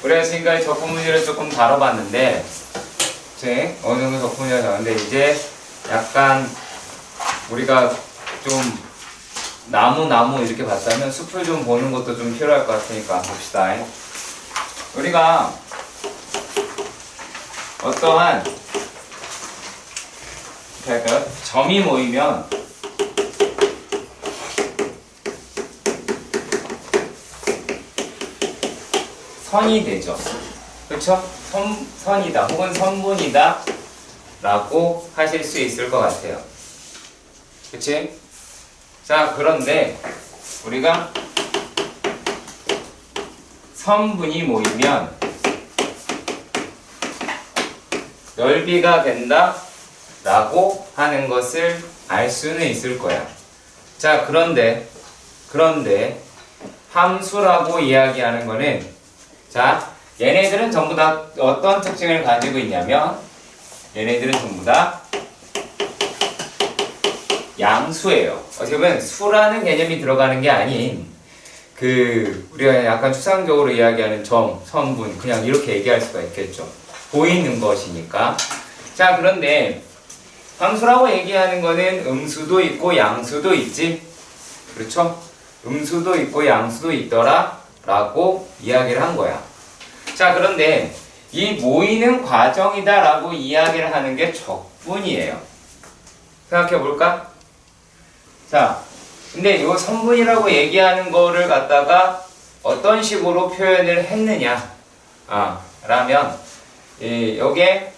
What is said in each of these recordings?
우리가 지금까지 적분문제를 조금 다뤄봤는데, 어느 정도 적분문제가 나왔는데, 이제 약간 우리가 좀 나무 이렇게 봤다면 숲을 좀 보는 것도 좀 필요할 것 같으니까 봅시다. 우리가 어떠한 점이 모이면 선이 되죠. 그렇죠? 선이다 혹은 선분이다 라고 하실 수 있을 것 같아요. 그치? 자, 그런데 우리가 선분이 모이면 넓이가 된다 라고 하는 것을 알 수는 있을 거야. 자, 그런데 함수라고 이야기하는 거는, 자, 얘네들은 전부 다 어떤 특징을 가지고 있냐면, 얘네들은 전부 다 양수예요. 어떻게 보면 수라는 개념이 들어가는 게 아닌, 우리가 약간 추상적으로 이야기하는 점, 선분, 그냥 이렇게 얘기할 수가 있겠죠. 보이는 것이니까. 자, 그런데 함수라고 얘기하는 거는 음수도 있고 양수도 있지. 그렇죠? 음수도 있고 양수도 있더라 라고 이야기를 한 거야. 자, 그런데 이 모이는 과정이다 라고 이야기를 하는 게 적분이에요. 생각해 볼까? 자, 근데 이 선분이라고 얘기하는 거를 갖다가 어떤 식으로 표현을 했느냐 라면, 요게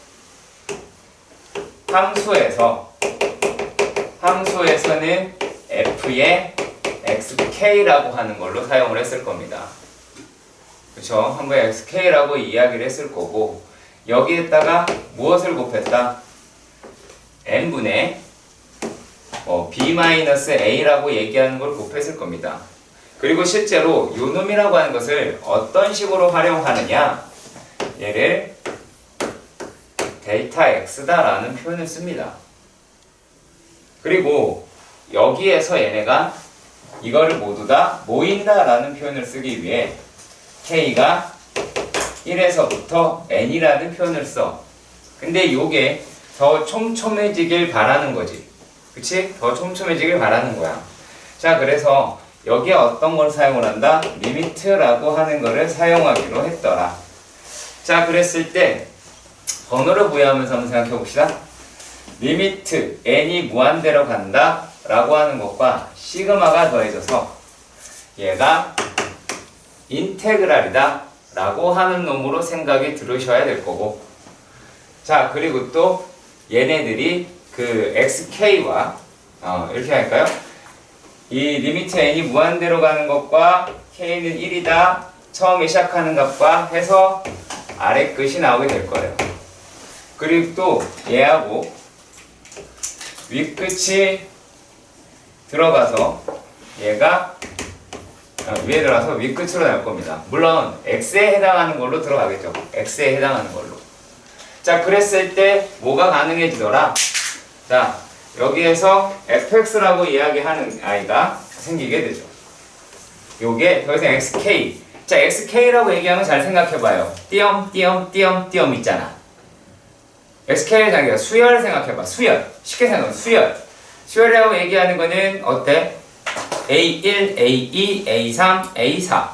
함수에서는 f의 xk라고 하는 걸로 사용을 했을 겁니다. 그쵸? 한번 xk라고 이야기를 했을 거고, 여기에다가 무엇을 곱했다? n분의 b-a라고 얘기하는 걸 곱했을 겁니다. 그리고 실제로 요 놈이라고 하는 것을 어떤 식으로 활용하느냐, 얘를 델타 x다 라는 표현을 씁니다. 그리고 여기에서 얘네가 이거를 모두 다 모인다 라는 표현을 쓰기 위해 k가 1에서부터 n이라는 표현을 써. 근데 요게 더 촘촘해지길 바라는 거지. 그치? 더 촘촘해지길 바라는 거야. 자, 그래서 여기에 어떤 걸 사용을 한다? 리미트라고 하는 거를 사용하기로 했더라. 자, 그랬을 때 번호를 부여하면서 한번 생각해 봅시다. 리미트 n이 무한대로 간다 라고 하는 것과 시그마가 더해져서 얘가 인테그랄이다 라고 하는 놈으로 생각이 들으셔야 될 거고, 자, 그리고 또 얘네들이 xk와 이렇게 할까요? 이 리미트 n이 무한대로 가는 것과 k는 1이다 처음에 시작하는 값과 해서 아래 끝이 나오게 될 거예요. 그리고 또 얘하고 윗끝이 들어가서 얘가 위에 들어가서 윗끝으로 나올 겁니다. 물론 x에 해당하는 걸로 들어가겠죠. x에 해당하는 걸로. 자, 그랬을 때 뭐가 가능해지더라? 자, 여기에서 fx라고 이야기하는 아이가 생기게 되죠. 요게 더 이상 xk. 자, xk라고 얘기하면 잘 생각해봐요. 띄엄 있잖아. xk를 자기가 수열 생각해봐. 수열. 쉽게 생각해. 수열이라고 얘기하는 거는 어때? A1, A2, A3, A4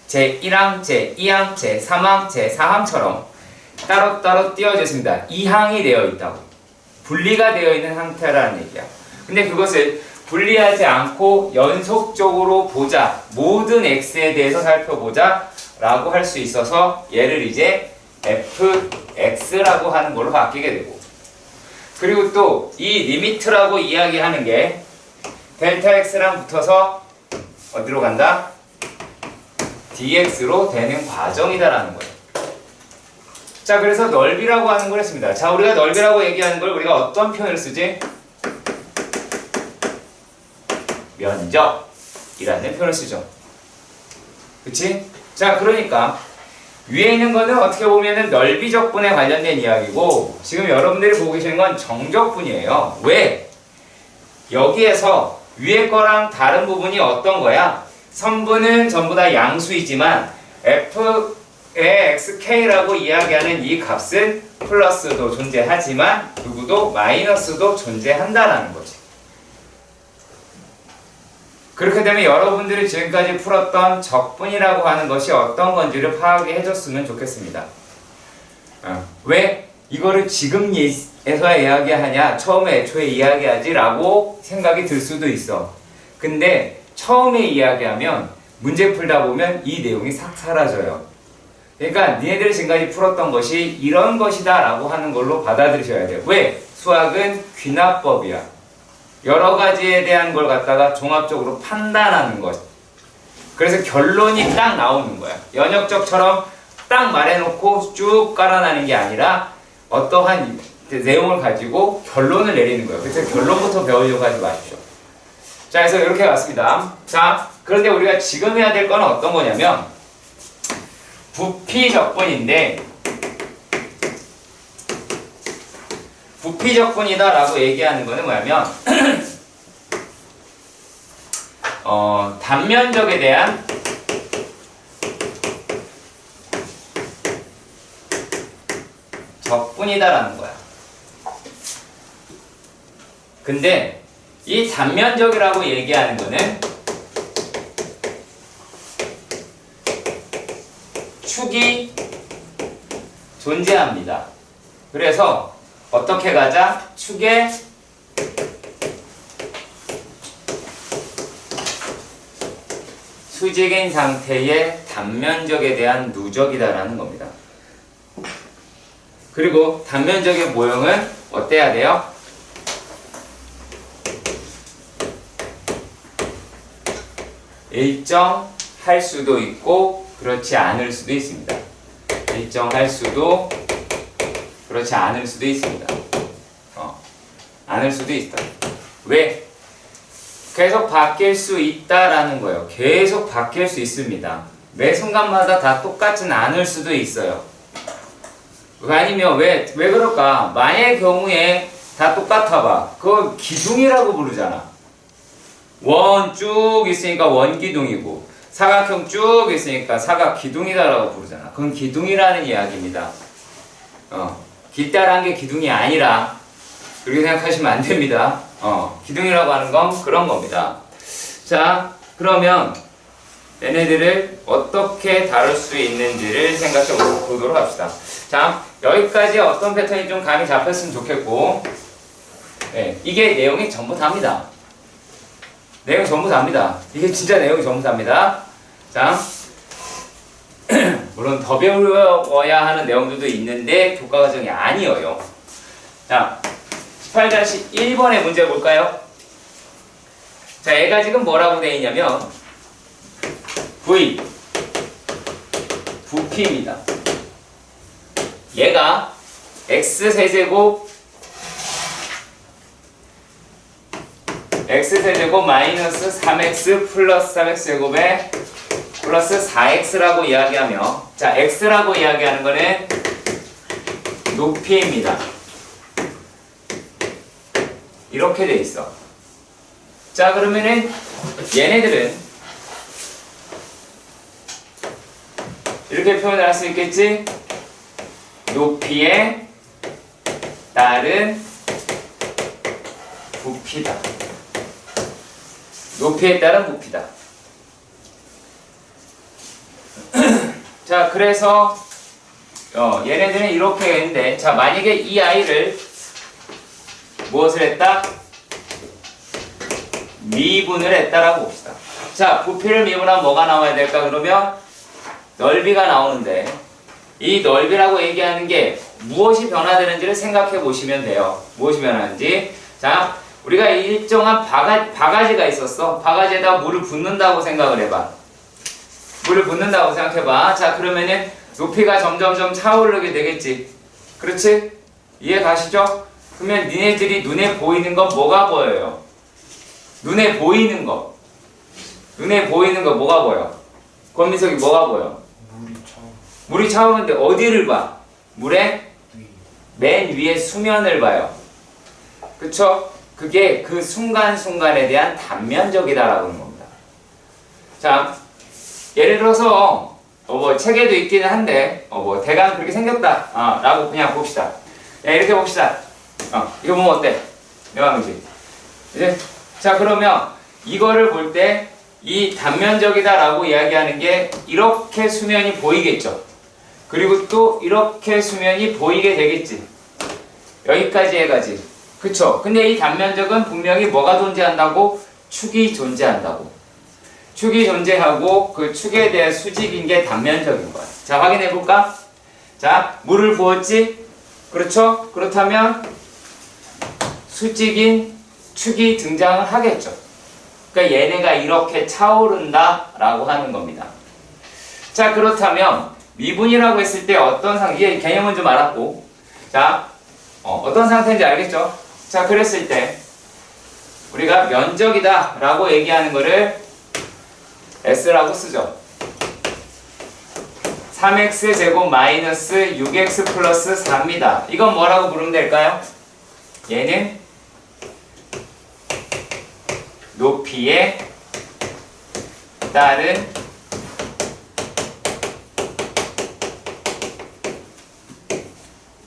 제1항, 제2항, 제3항, 제4항처럼 따로따로 띄어져 있습니다. 2항이 되어 있다고. 분리가 되어 있는 상태라는 얘기야. 근데 그것을 분리하지 않고 연속적으로 보자, 모든 x에 대해서 살펴보자 라고 할 수 있어서 얘를 이제 fx라고 하는 걸로 바뀌게 되고, 그리고 또 이 리미트라고 이야기하는 게 델타 x랑 붙어서 어디로 간다? dx로 되는 과정이다라는 거예요. 자, 그래서 넓이라고 하는 걸 했습니다. 자, 우리가 넓이라고 얘기하는 걸 우리가 어떤 표현을 쓰지? 면적이라는 표현을 쓰죠. 그치? 자, 그러니까 위에 있는 거는 어떻게 보면은 넓이적분에 관련된 이야기고, 지금 여러분들이 보고 계시는 건 정적분이에요. 왜? 여기에서 위에 거랑 다른 부분이 어떤 거야? 선분은 전부 다 양수이지만 f의 xk라고 이야기하는 이 값은 플러스도 존재하지만 누구도 마이너스도 존재한다라는 거지. 그렇게 되면 여러분들이 지금까지 풀었던 적분이라고 하는 것이 어떤 건지를 파악해 해줬으면 좋겠습니다. 왜 이거를 지금에서야 이야기하냐, 처음에 애초에 이야기하지 라고 생각이 들 수도 있어. 근데 처음에 이야기하면 문제 풀다 보면 이 내용이 싹 사라져요. 그러니까 니네들이 지금까지 풀었던 것이 이런 것이다 라고 하는 걸로 받아들이셔야 돼요. 왜? 수학은 귀납법이야. 여러 가지에 대한 걸 갖다가 종합적으로 판단하는 것. 그래서 결론이 딱 나오는 거야. 연역적처럼 딱 말해놓고 쭉 깔아나는 게 아니라 어떠한 내용을 가지고 결론을 내리는 거예요. 그래서 결론부터 배우려고 하지 마십시오. 자, 그래서 이렇게 왔습니다. 자, 그런데 우리가 지금 해야 될 건 어떤 거냐면 부피적분인데, 부피적분이다라고 얘기하는 거는 뭐냐면 단면적에 대한 적분이다라는 거야. 근데 이 단면적이라고 얘기하는 거는 축이 존재합니다. 그래서 어떻게 가자? 축의 수직인 상태의 단면적에 대한 누적이다라는 겁니다. 그리고 단면적의 모형은 어때야 돼요? 일정할 수도 있고 그렇지 않을 수도 있습니다. 일정할 수도 그렇지 않을 수도 있습니다. 않을 수도 있다. 왜? 계속 바뀔 수 있다라는 거예요. 계속 바뀔 수 있습니다. 매 순간마다 다 똑같진 않을 수도 있어요. 아니면 왜 그럴까? 만약의 경우에 다 똑같아 봐. 그거 기둥이라고 부르잖아. 원 쭉 있으니까 원기둥이고 사각형 쭉 있으니까 사각기둥이다라고 부르잖아. 그건 기둥이라는 이야기입니다. 길다란 게 기둥이 아니라 그렇게 생각하시면 안 됩니다. 기둥이라고 하는 건 그런 겁니다. 자, 그러면 얘네들을 어떻게 다룰 수 있는지를 생각해 보도록 합시다. 자, 여기까지 어떤 패턴이 좀 감이 잡혔으면 좋겠고, 네, 이게 내용이 전부 답니다. 내용이 전부 답니다. 이게 진짜 내용이 전부 답니다. 자, 물론 더 배워야 하는 내용들도 있는데 교과 과정이 아니에요. 자, 18-1번의 문제 볼까요? 자, 얘가 지금 뭐라고 되어 있냐면 V 부피입니다. 얘가 x세제곱 마이너스 3x 플러스 3x제곱에 플러스 4x라고 이야기하며, 자, x라고 이야기하는 거는 높이입니다. 이렇게 돼 있어. 자, 그러면은 얘네들은 이렇게 표현을 할 수 있겠지? 높이에 따른 부피다. 높이에 따른 부피다. 자, 그래서 얘네들은 이렇게 했는데, 자, 만약에 이 아이를 무엇을 했다? 미분을 했다라고 봅시다. 자, 부피를 미분하면 뭐가 나와야 될까? 그러면 넓이가 나오는데, 이 넓이라고 얘기하는 게 무엇이 변화되는지를 생각해 보시면 돼요. 무엇이 변하는지. 자, 우리가 일정한 바가지가 있었어. 바가지에다 물을 붓는다고 생각을 해봐. 물을 붓는다고 생각해봐. 자, 그러면은 높이가 점점점 차오르게 되겠지. 그렇지? 이해 가시죠? 그러면 니네들이 눈에 보이는 건 뭐가 보여요? 눈에 보이는 거 뭐가 보여? 권민석이 뭐가 보여? 물이 차오르는데 어디를 봐? 물의 맨 위에 수면을 봐요. 그쵸? 그게 그 순간순간에 대한 단면적이다라고 하는 겁니다. 자, 예를 들어서 뭐 책에도 있기는 한데 뭐 대강 그렇게 생겼다 라고 그냥 봅시다. 야, 이렇게 봅시다. 이거 보면 어때? 명암이지. 이제 자 그러면 이거를 볼 때 이 단면적이다 라고 이야기하는 게 이렇게 수면이 보이겠죠. 그리고 또 이렇게 수면이 보이게 되겠지. 여기까지 해가지. 그쵸? 근데 이 단면적은 분명히 뭐가 존재한다고? 축이 존재한다고. 축이 존재하고 그 축에 대한 수직인 게 단면적인 거야. 자 확인해 볼까? 자 물을 부었지? 그렇죠? 그렇다면 수직인 축이 등장을 하겠죠. 그러니까 얘네가 이렇게 차오른다 라고 하는 겁니다. 자 그렇다면 미분이라고 했을 때 어떤 이게 개념은 좀 알았고 자 어떤 상태인지 알겠죠? 자 그랬을 때 우리가 면적이다 라고 얘기하는 거를 S라고 쓰죠. 3x 제곱 마이너스 6x 플러스 4입니다. 이건 뭐라고 부르면 될까요? 얘는 높이에 따른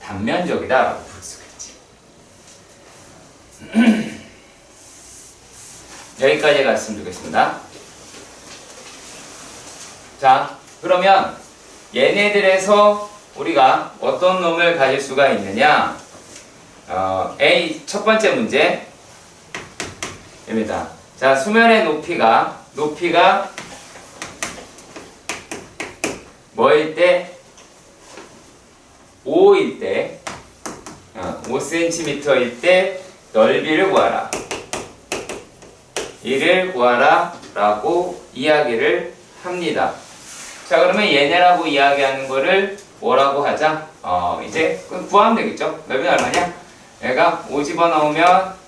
단면적이다 라고 부를 수가 있지. 여기까지 갔으면 좋겠습니다. 자 그러면 얘네들에서 우리가 어떤 놈을 가질 수가 있느냐 A 첫 번째 문제입니다. 자 수면의 높이가 뭐일 때 5일 때 5cm일 때 넓이를 구하라. 이를 구하라 라고 이야기를 합니다. 자 그러면 얘네라고 이야기하는 거를 뭐라고 하자? 이제 구하면 되겠죠? 넓이는 얼마냐? 얘가 5 집어넣으면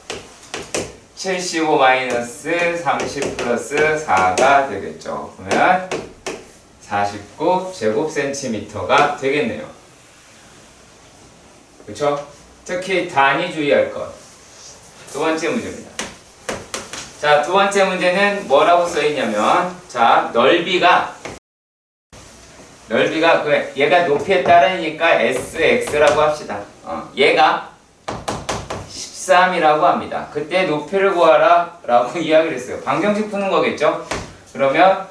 75 마이너스 30 플러스 4가 되겠죠. 그러면 49 제곱센티미터가 되겠네요. 그렇죠? 특히 단위 주의할 것. 두 번째 문제입니다. 자, 두 번째 문제는 뭐라고 써있냐면 자, 넓이가 얘가 높이에 따르니까 SX라고 합시다. 얘가 13이라고 합니다. 그때 높이를 구하라 라고 이야기를 했어요. 방정식 푸는 거겠죠? 그러면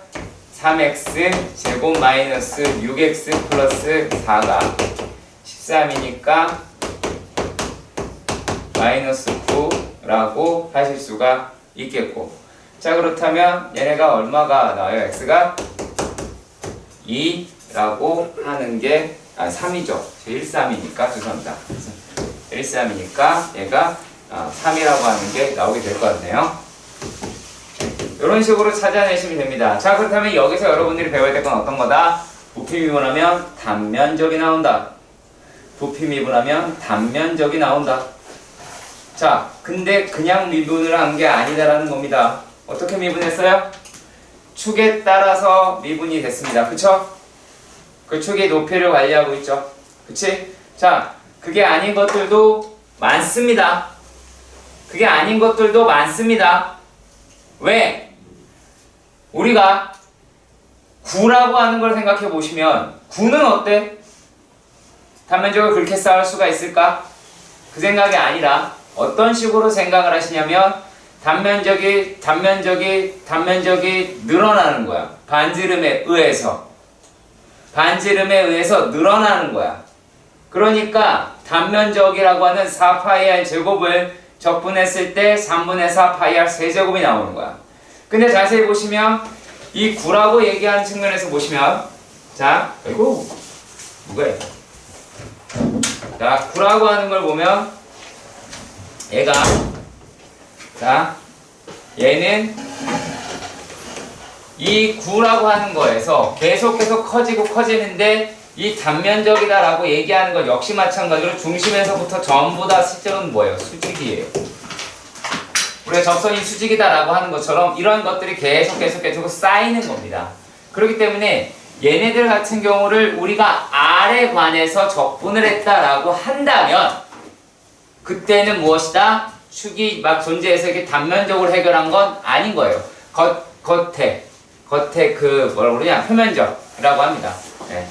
3x 제곱 마이너스 6x 플러스 4가 13이니까 마이너스 9라고 하실 수가 있겠고 자 그렇다면 얘네가 얼마가 나와요? x가 2라고 하는 게 3이죠. 13이니까 죄송합니다. 13이니까 얘가 3이라고 하는 게 나오게 될 것 같네요. 이런 식으로 찾아내시면 됩니다. 자 그렇다면 여기서 여러분들이 배워야 될 건 어떤 거다? 부피 미분하면 단면적이 나온다. 부피 미분하면 단면적이 나온다. 자 근데 그냥 미분을 한 게 아니다라는 겁니다. 어떻게 미분했어요? 축에 따라서 미분이 됐습니다. 그쵸? 그 축의 높이를 관리하고 있죠. 그치? 자 그게 아닌 것들도 많습니다. 그게 아닌 것들도 많습니다. 왜? 우리가 9라고 하는 걸 생각해 보시면 9는 어때? 단면적을 그렇게 쌓을 수가 있을까? 그 생각이 아니라 어떤 식으로 생각을 하시냐면 단면적이 늘어나는 거야. 반지름에 의해서 늘어나는 거야. 그러니까 단면적이라고 하는 4파이r 제곱을 적분했을 때 3분의 4 파이r 세제곱이 나오는 거야. 근데 자세히 보시면 이 9라고 얘기하는 측면에서 보시면 자, 아이고 뭐야? 자, 9라고 하는 걸 보면 얘가 자, 얘는 이 9라고 하는 거에서 계속 커지는데 이 단면적이다 라고 얘기하는 것 역시 마찬가지로 중심에서부터 전부 다 실제로는 뭐예요? 수직이에요. 우리가 접선이 수직이다 라고 하는 것처럼 이런 것들이 계속 쌓이는 겁니다. 그렇기 때문에 얘네들 같은 경우를 우리가 R에 관해서 적분을 했다라고 한다면 그때는 무엇이다? 축이 막 존재해서 이렇게 단면적으로 해결한 건 아닌 거예요. 겉에 겉에 그 뭐라고 그러냐 표면적이라고 합니다. 네.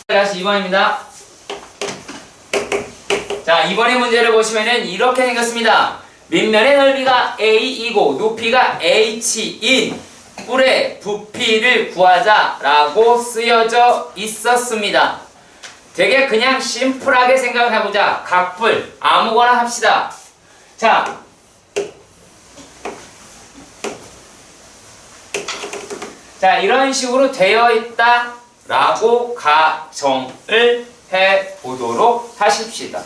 다시 2번입니다. 자, 이번의 문제를 보시면은 이렇게 생겼습니다. 밑면의 넓이가 a이고 높이가 h인 뿔의 부피를 구하자라고 쓰여져 있었습니다. 되게 그냥 심플하게 생각해보자. 각뿔 아무거나 합시다. 자, 이런 식으로 되어 있다라고 가정을 해보도록 하십시다.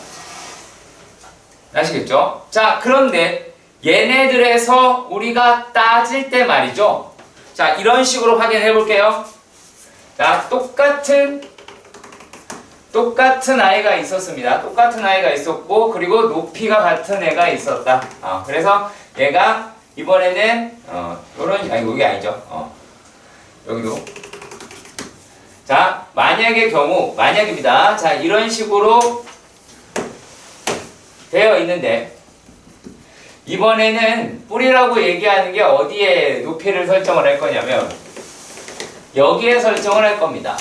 아시겠죠? 자, 그런데 얘네들에서 우리가 따질 때 말이죠. 자, 이런 식으로 확인해 볼게요. 자, 똑같은 아이가 있었습니다. 똑같은 아이가 있었고, 그리고 높이가 같은 애가 있었다. 그래서 얘가 이번에는 여기 아니죠. 여기도. 자, 만약입니다. 자, 이런 식으로 되어 있는데, 이번에는 뿔이라고 얘기하는 게 어디에 높이를 설정을 할 거냐면 여기에 설정을 할 겁니다.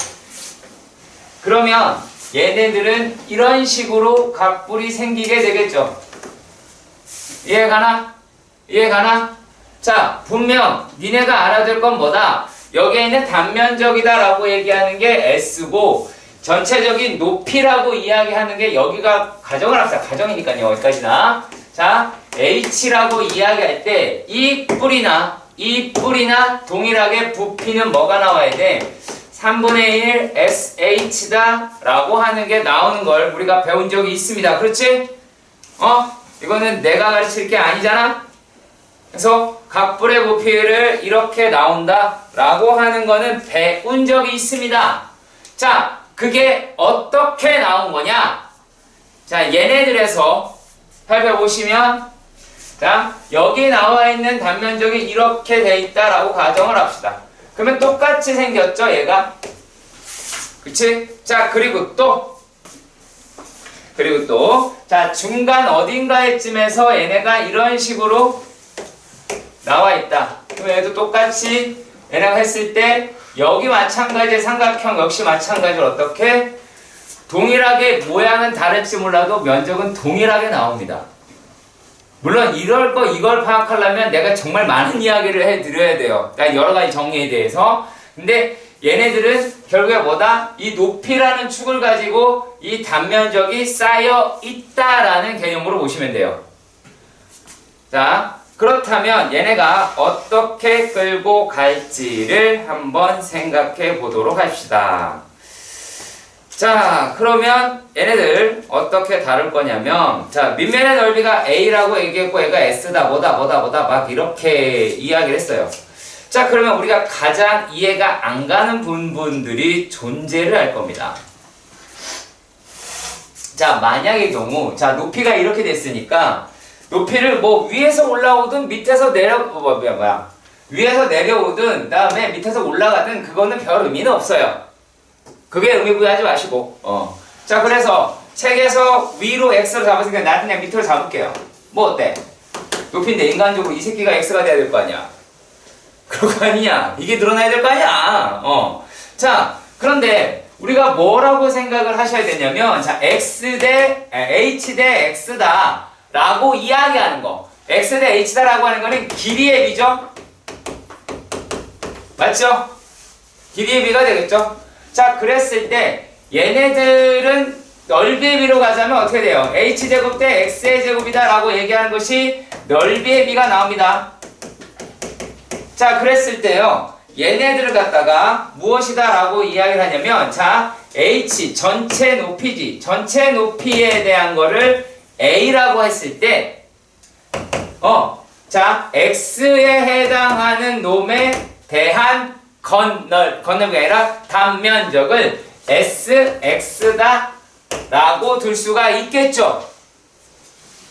그러면 얘네들은 이런 식으로 각뿔이 생기게 되겠죠. 이해가나? 자, 분명 니네가 알아둘 건 뭐다? 여기에 있는 단면적이다 라고 얘기하는 게 S고 전체적인 높이라고 이야기하는 게 여기가 가정을 합시다. 가정이니까요. 여기까지나. 자, H라고 이야기할 때 이 뿔이나 동일하게 부피는 뭐가 나와야 돼? 3분의 1 SH다 라고 하는 게 나오는 걸 우리가 배운 적이 있습니다. 그렇지? 이거는 내가 가르칠 게 아니잖아? 그래서 각뿔의 부피를 이렇게 나온다 라고 하는 거는 배운 적이 있습니다. 자, 그게 어떻게 나온 거냐? 자, 얘네들에서 살펴보시면, 자, 여기 나와 있는 단면적이 이렇게 돼 있다라고 가정을 합시다. 그러면 똑같이 생겼죠, 얘가? 그치? 자, 그리고 또, 자, 중간 어딘가에쯤에서 얘네가 이런 식으로 나와 있다. 그럼 얘도 똑같이 얘네가 했을 때, 여기 마찬가지의 삼각형 역시 마찬가지로 어떻게? 동일하게 모양은 다를지 몰라도 면적은 동일하게 나옵니다. 물론 이걸 파악하려면 내가 정말 많은 이야기를 해드려야 돼요. 그러니까 여러 가지 정리에 대해서. 근데 얘네들은 결국에 뭐다? 이 높이라는 축을 가지고 이 단면적이 쌓여 있다라는 개념으로 보시면 돼요. 자, 그렇다면 얘네가 어떻게 끌고 갈지를 한번 생각해 보도록 합시다. 자, 그러면 얘네들 어떻게 다룰 거냐면, 자, 밑면의 넓이가 A라고 얘기했고 얘가 S다 뭐다 막 이렇게 이야기를 했어요. 자, 그러면 우리가 가장 이해가 안 가는 부분들이 존재를 할 겁니다. 자, 만약의 경우, 자, 높이가 이렇게 됐으니까 높이를 뭐 위에서 올라오든 밑에서 위에서 내려오든 그다음에 밑에서 올라가든 그거는 별 의미는 없어요. 그게 의미 부여하지 마시고. 자, 그래서 책에서 위로 X를 잡았으니까 나는 그냥 밑으로 잡을게요. 뭐 어때? 높이인데 인간적으로 이 새끼가 X가 돼야 될 거 아니야? 그럴 거 아니냐? 이게 늘어나야 될 거 아니야? 자, 그런데 우리가 뭐라고 생각을 하셔야 되냐면, 자, H 대 X다 라고 이야기하는 거. X 대 H다 라고 하는 거는 길이의 비죠? 맞죠? 길이의 비가 되겠죠? 자, 그랬을 때 얘네들은 넓이의 비로 가자면 어떻게 돼요? H제곱 대 X의 제곱이다 라고 얘기하는 것이 넓이의 비가 나옵니다. 자, 그랬을 때요, 얘네들을 갖다가 무엇이다 라고 이야기를 하냐면, 자, H 전체 높이지, 전체 높이에 대한 거를 A라고 했을 때, 자, X에 해당하는 놈에 대한 건널비가 아니라 단면적을 SX다 라고 둘 수가 있겠죠.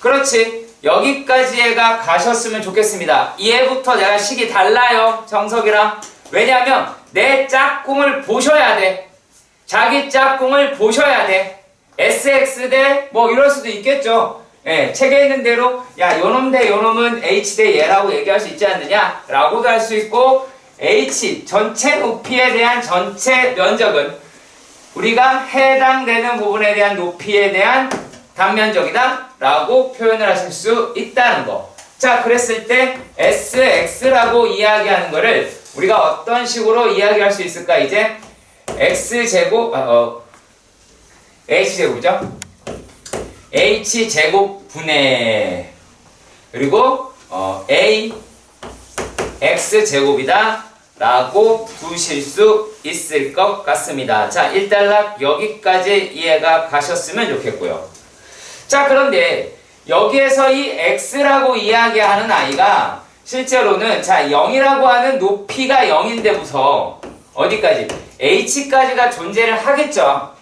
그렇지. 여기까지가 가셨으면 좋겠습니다. 이해부터 내가 식이 달라요, 정석이랑. 왜냐하면 내 짝꿍을 보셔야 돼. 자기 짝꿍을 보셔야 돼. SX 대 뭐 이럴 수도 있겠죠. 예, 책에 있는 대로 야, 요놈 대 요놈은 H 대 얘라고 얘기할 수 있지 않느냐 라고도 할 수 있고, H 전체 높이에 대한 전체 면적은 우리가 해당되는 부분에 대한 높이에 대한 단면적이다 라고 표현을 하실 수 있다는 거. 자, 그랬을 때 SX라고 이야기하는 거를 우리가 어떤 식으로 이야기할 수 있을까? 이제 X제곱, H제곱이죠? H제곱 분의 그리고 A X제곱이다 라고 두실 수 있을 것 같습니다. 자, 일단락 여기까지 이해가 가셨으면 좋겠고요. 자, 그런데 여기에서 이 X라고 이야기하는 아이가 실제로는 자 0이라고 하는 높이가 0인데부터 어디까지? H까지가 존재를 하겠죠.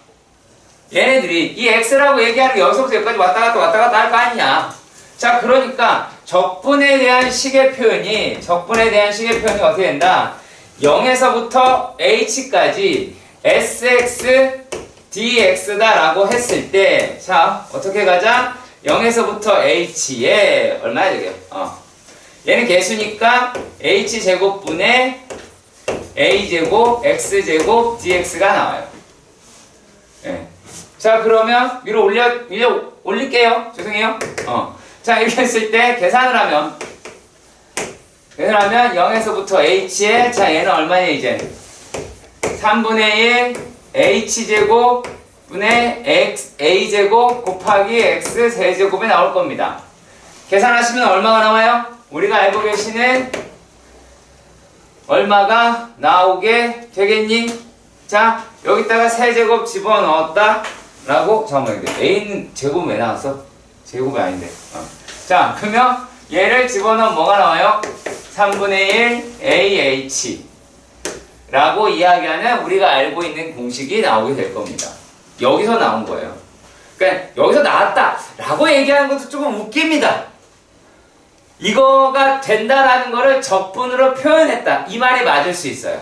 얘네들이 이 X라고 얘기하는 게 여기서부터 여기까지 왔다 갔다 할 거 아니냐. 자, 그러니까 적분에 대한 식의 표현이 어떻게 된다? 0에서부터 H까지 SX dx다 라고 했을 때 자, 어떻게 가자? 0에서부터 H에 얼마야 되게요? 얘는 개수니까 H제곱분의 A제곱 X제곱 dx가 나와요. 예. 자, 그러면 위로 올릴게요. 죄송해요. 자, 이렇게 했을 때 계산을 하면 0에서부터 H에 자, 얘는 얼마냐 이제 3분의 1 H제곱 분의 A제곱 곱하기 X 세제곱이 나올 겁니다. 계산하시면 얼마가 나와요? 우리가 알고 계시는 얼마가 나오게 되겠니? 자, 여기다가 세제곱 집어넣었다 라고 잠깐만, A는 제곱 왜 나왔어? 제곱이 아닌데. 자, 그러면 얘를 집어넣으면 뭐가 나와요? 3분의 1 AH 라고 이야기하는 우리가 알고 있는 공식이 나오게 될 겁니다. 여기서 나온 거예요. 그러니까 여기서 나왔다 라고 얘기하는 것도 조금 웃깁니다. 이거가 된다라는 거를 적분으로 표현했다. 이 말이 맞을 수 있어요.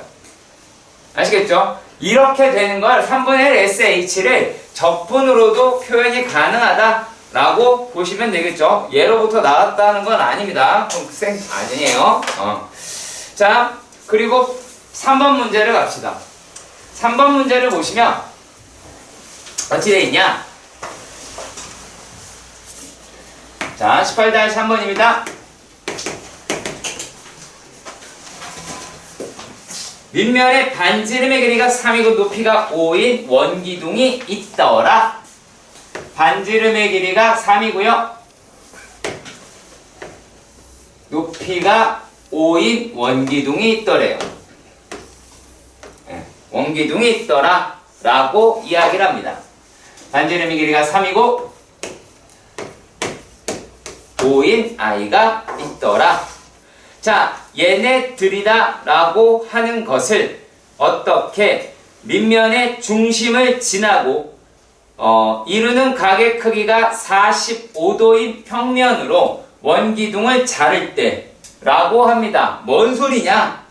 아시겠죠? 이렇게 되는 걸 3분의 1 SH를 적분으로도 표현이 가능하다 라고 보시면 되겠죠? 예로부터 나왔다는 건 아닙니다. 생 아니에요. 자, 그리고 3번 문제를 갑시다. 3번 문제를 보시면 어떻게 되어 있냐? 자, 18-3번입니다. 밑면에 반지름의 길이가 3이고 높이가 5인 원기둥이 있더라. 반지름의 길이가 3이고요. 높이가 5인 원기둥이 있더래요. 원기둥이 있더라 라고 이야기를 합니다. 반지름의 길이가 3이고 5인 아이가 있더라. 자, 얘네들이다 라고 하는 것을 어떻게 밑면의 중심을 지나고 이루는 각의 크기가 45도인 평면으로 원기둥을 자를 때 라고 합니다. 뭔 소리냐?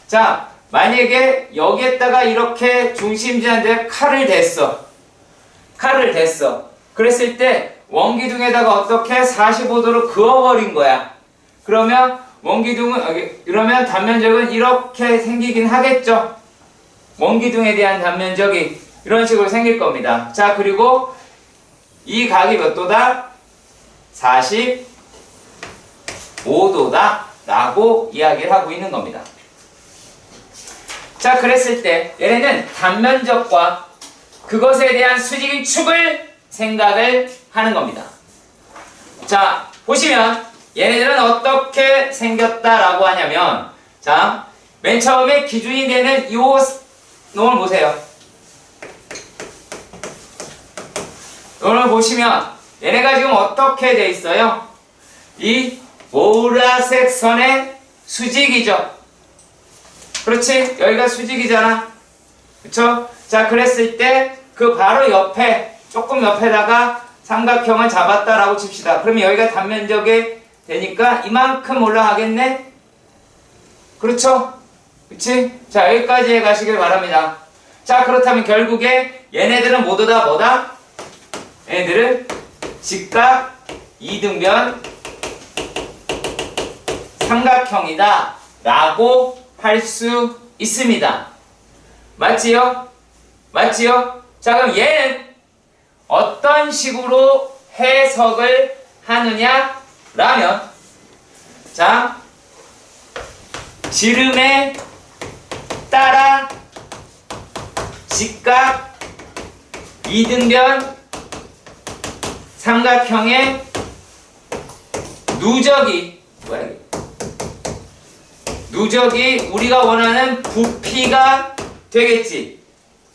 자, 만약에 여기에다가 이렇게 중심 지나는데 칼을 댔어. 그랬을 때 원기둥에다가 어떻게 45도로 그어버린 거야. 그러면 원기둥은 이러면 단면적은 이렇게 생기긴 하겠죠. 원기둥에 대한 단면적이 이런 식으로 생길 겁니다. 자, 그리고 이 각이 몇 도다? 45도다 라고 이야기를 하고 있는 겁니다. 자, 그랬을 때 얘네는 단면적과 그것에 대한 수직인 축을 생각을 하는 겁니다. 자, 보시면 얘네들은 어떻게 생겼다라고 하냐면 자, 맨 처음에 기준이 되는 이 놈을 보세요. 놈을 보시면 얘네가 지금 어떻게 돼 있어요? 이 보라색 선의 수직이죠. 그렇지? 여기가 수직이잖아. 그쵸? 자, 그랬을 때 그 바로 옆에 조금 옆에다가 삼각형을 잡았다라고 칩시다. 그러면 여기가 단면적이 되니까 이만큼 올라가겠네? 그렇죠? 그치? 자, 여기까지 가시길 바랍니다. 자, 그렇다면 결국에 얘네들은 모두 다 뭐다? 얘네들은 직각 이등변 삼각형이다 라고 할 수 있습니다. 맞지요? 맞지요? 자, 그럼 얘는 어떤 식으로 해석을 하느냐라면, 자, 지름에 따라 직각 이등변 삼각형의 누적이 뭐야 이게? 누적이 우리가 원하는 부피가 되겠지.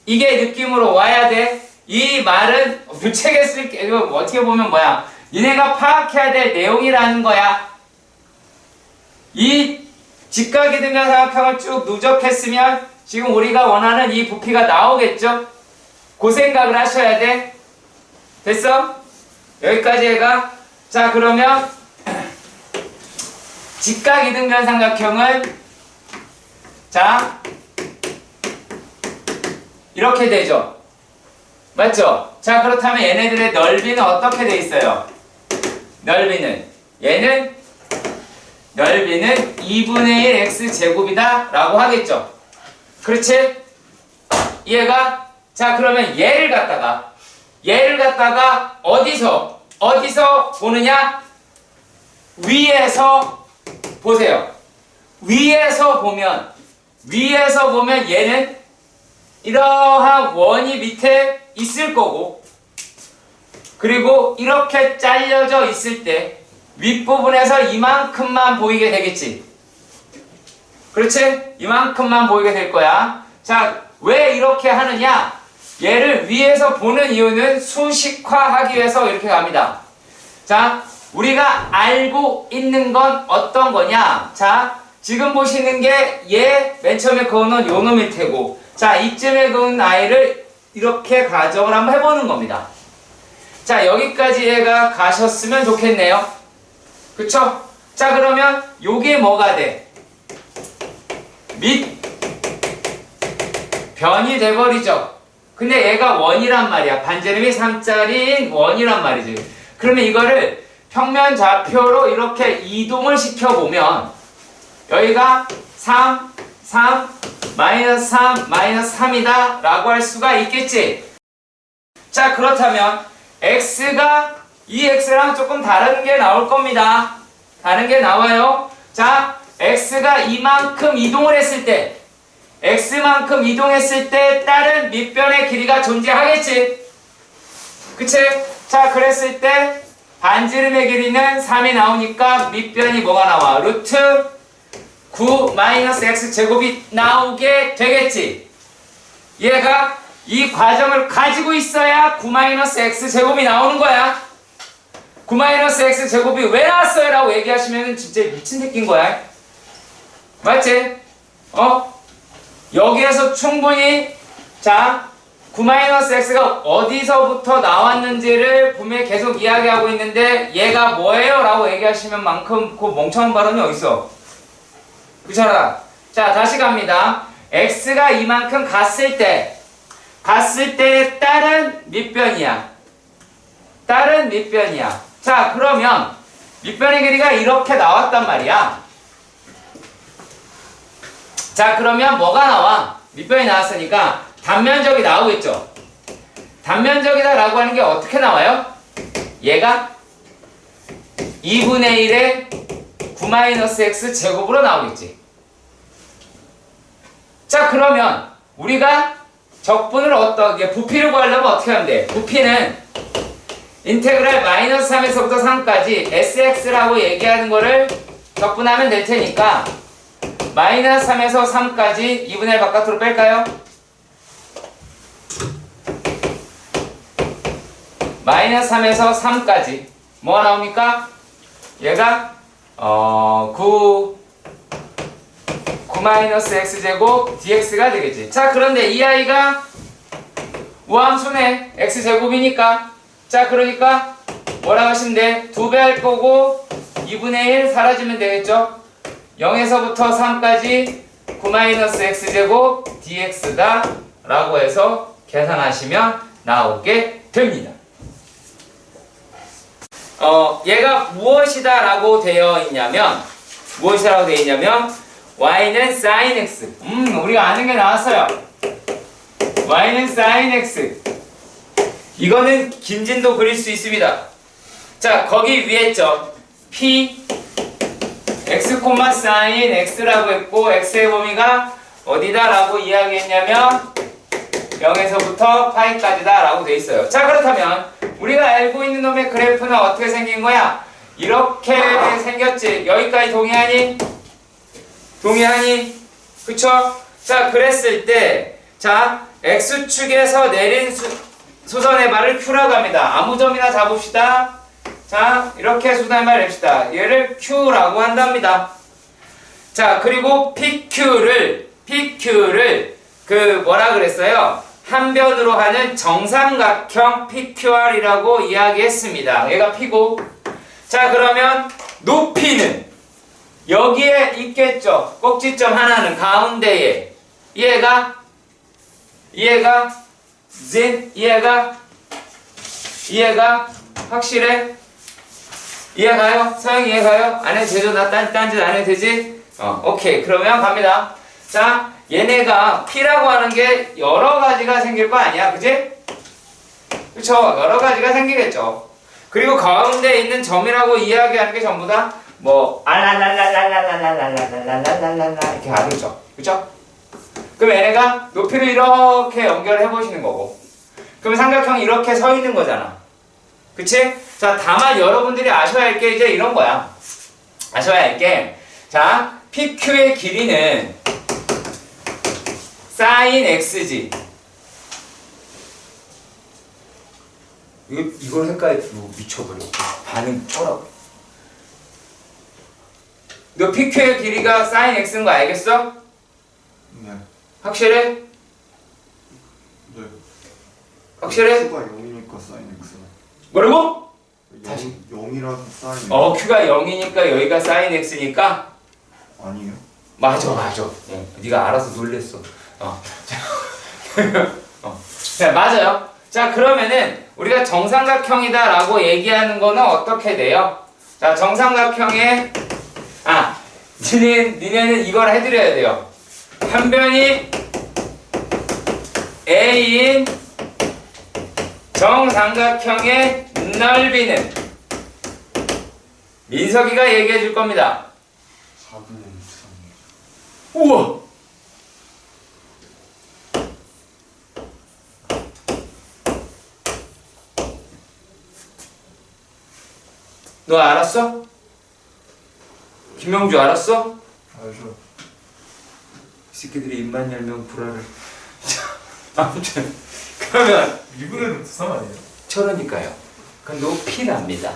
이게 느낌으로 와야 돼. 이 말은 무책에 쓸게. 이거 어떻게 보면 뭐야? 니네가 파악해야 될 내용이라는 거야. 이 직각이등변 삼각형을 쭉 누적했으면 지금 우리가 원하는 이 부피가 나오겠죠? 그 생각을 하셔야 돼. 됐어? 여기까지 해가. 자, 그러면 직각이등변 삼각형은 자 이렇게 되죠. 맞죠? 자, 그렇다면 얘네들의 넓이는 어떻게 돼 있어요? 넓이는 넓이는 2분의 1 x제곱이다 라고 하겠죠. 그렇지? 얘가 자, 그러면 얘를 갖다가 어디서 보느냐? 위에서 보세요. 위에서 보면 얘는 이러한 원이 밑에 있을 거고, 그리고 이렇게 잘려져 있을 때 윗부분에서 이만큼만 보이게 되겠지. 그렇지? 이만큼만 보이게 될 거야. 자, 왜 이렇게 하느냐? 얘를 위에서 보는 이유는 수식화하기 위해서 이렇게 갑니다. 자, 우리가 알고 있는 건 어떤 거냐? 자, 지금 보시는 게 얘 맨 처음에 그어놓은 요 놈일 테고, 자, 이쯤에 그은 아이를 이렇게 가정을 한번 해보는 겁니다. 자, 여기까지 얘가 가셨으면 좋겠네요. 그쵸? 자, 그러면 요게 뭐가 돼? 밑변이 돼버리죠. 근데 얘가 원이란 말이야. 반지름이 3짜리인 원이란 말이지. 그러면 이거를 평면 좌표로 이렇게 이동을 시켜보면 여기가 3, 마이너스 3, 마이너스 3이다 라고 할 수가 있겠지. 자, 그렇다면 x가 이 x랑 조금 다른 게 나올 겁니다. 다른 게 나와요. 자, x가 이만큼 이동을 했을 때, x만큼 이동했을 때 다른 밑변의 길이가 존재하겠지. 그치? 자, 그랬을 때 반지름의 길이는 3이 나오니까 밑변이 뭐가 나와? 루트 9 마이너스 x 제곱이 나오게 되겠지. 얘가 이 과정을 가지고 있어야 9 마이너스 x 제곱이 나오는 거야. 9 마이너스 x 제곱이 왜 나왔어요? 라고 얘기하시면 진짜 미친 새끼인 거야. 맞지? 여기에서 충분히 자 9 마이너스 x가 어디서부터 나왔는지를 분명히 계속 이야기하고 있는데 얘가 뭐예요? 라고 얘기하시면 만큼 그 멍청한 발언이 어딨어? 그렇잖아. 자, 다시 갑니다. x가 이만큼 갔을 때 다른 밑변이야. 자, 그러면 밑변의 길이가 이렇게 나왔단 말이야. 자, 그러면 뭐가 나와? 밑변이 나왔으니까 단면적이 나오겠죠. 단면적이다 라고 하는 게 어떻게 나와요? 얘가 2분의 1의 9-x 제곱으로 나오겠지. 자, 그러면 우리가 적분을 부피를 구하려면 어떻게 하면 돼? 부피는 인테그랄 마이너스 3에서부터 3까지 sx라고 얘기하는 거를 적분하면 될 테니까 마이너스 3에서 3까지 2분의 1 바깥으로 뺄까요? 마이너스 3에서 3까지 뭐가 나옵니까? 얘가 9 마이너스 x제곱 dx가 되겠지. 자, 그런데 이 아이가 우함수네. x제곱이니까. 자, 그러니까 뭐라고 하시면 돼? 2배 할 거고 2분의 1 사라지면 되겠죠. 0에서부터 3까지 9 마이너스 x제곱 dx다 라고 해서 계산하시면 나오게 됩니다. 얘가 무엇이다 라고 되어 있냐면 y는 sin x. 우리가 아는 게 나왔어요. y는 sin x. 이거는 김진도 그릴 수 있습니다. 자, 거기 위에 점 p x, sin x라고 했고 x의 범위가 어디다라고 이야기했냐면 0에서부터 파이까지다 라고 돼 있어요. 자, 그렇다면 우리가 알고 있는 놈의 그래프는 어떻게 생긴 거야? 이렇게 생겼지. 여기까지 동의하니? 동의하니? 그쵸? 자, 그랬을 때 자, x축에서 내린 수선의 발을 q라고 합니다. 아무 점이나 잡읍시다. 자, 이렇게 수선의 발을 냅시다. 얘를 q라고 한답니다. 자, 그리고 PQ를 그 뭐라 그랬어요? 한 변으로 하는 정삼각형 PQR이라고 이야기했습니다. 얘가 P고. 자, 그러면 높이는 여기에 있겠죠. 꼭지점 하나는 가운데에. 이해가 확실해? 이해가요? 서영이 이해가요? 안 해도 되죠? 나 딴짓 안 해도 되지? 오케이. 그러면 갑니다. 자, 얘네가 P라고 하는 게 여러 가지가 생길 거 아니야, 그지? 그쵸? 여러 가지가 생기겠죠. 그리고 가운데 있는 점이라고 이야기하는 게 전부 다 뭐 알랄랄랄랄랄랄랄랄랄랄랄랄랄랄랄 이렇게 가겠죠, 그쵸? 그럼 얘네가 높이를 이렇게 연결해 보시는 거고, 그럼 삼각형이 이렇게 서 있는 거잖아, 그치? 자, 다만 여러분들이 아셔야 할 게 이제 이런 거야. 아셔야 할 게, 자, PQ의 길이는 sin x지. 이걸 헷갈리고 미쳐버려. 반응 쳐라고. 너 PQ의 길이가 sin x인 거 알겠어? 네. 확실해? 네. 확실해? Q가 0이니까 sin x. 뭐라고? 다시. 0이라서 sin x. Q가 0이니까 여기가 sin x니까? 아니에요? 맞아. 네가 알아서 놀랬어. 자, 맞아요. 자, 그러면은 우리가 정삼각형이다라고 얘기하는 거는 어떻게 돼요? 자, 정삼각형에 니네는 이걸 해드려야 돼요. 한 변이 A인 정삼각형의 넓이는 민석이가 얘기해 줄 겁니다. 4분의 3. 우와! 너 알았어? 김명주 알았어? 알죠. 이 새끼들이 입만 열면 불화를. 아무튼 그러면 1분의 루트 3 아니에요? 저러니까요. 그건 높이랍니다.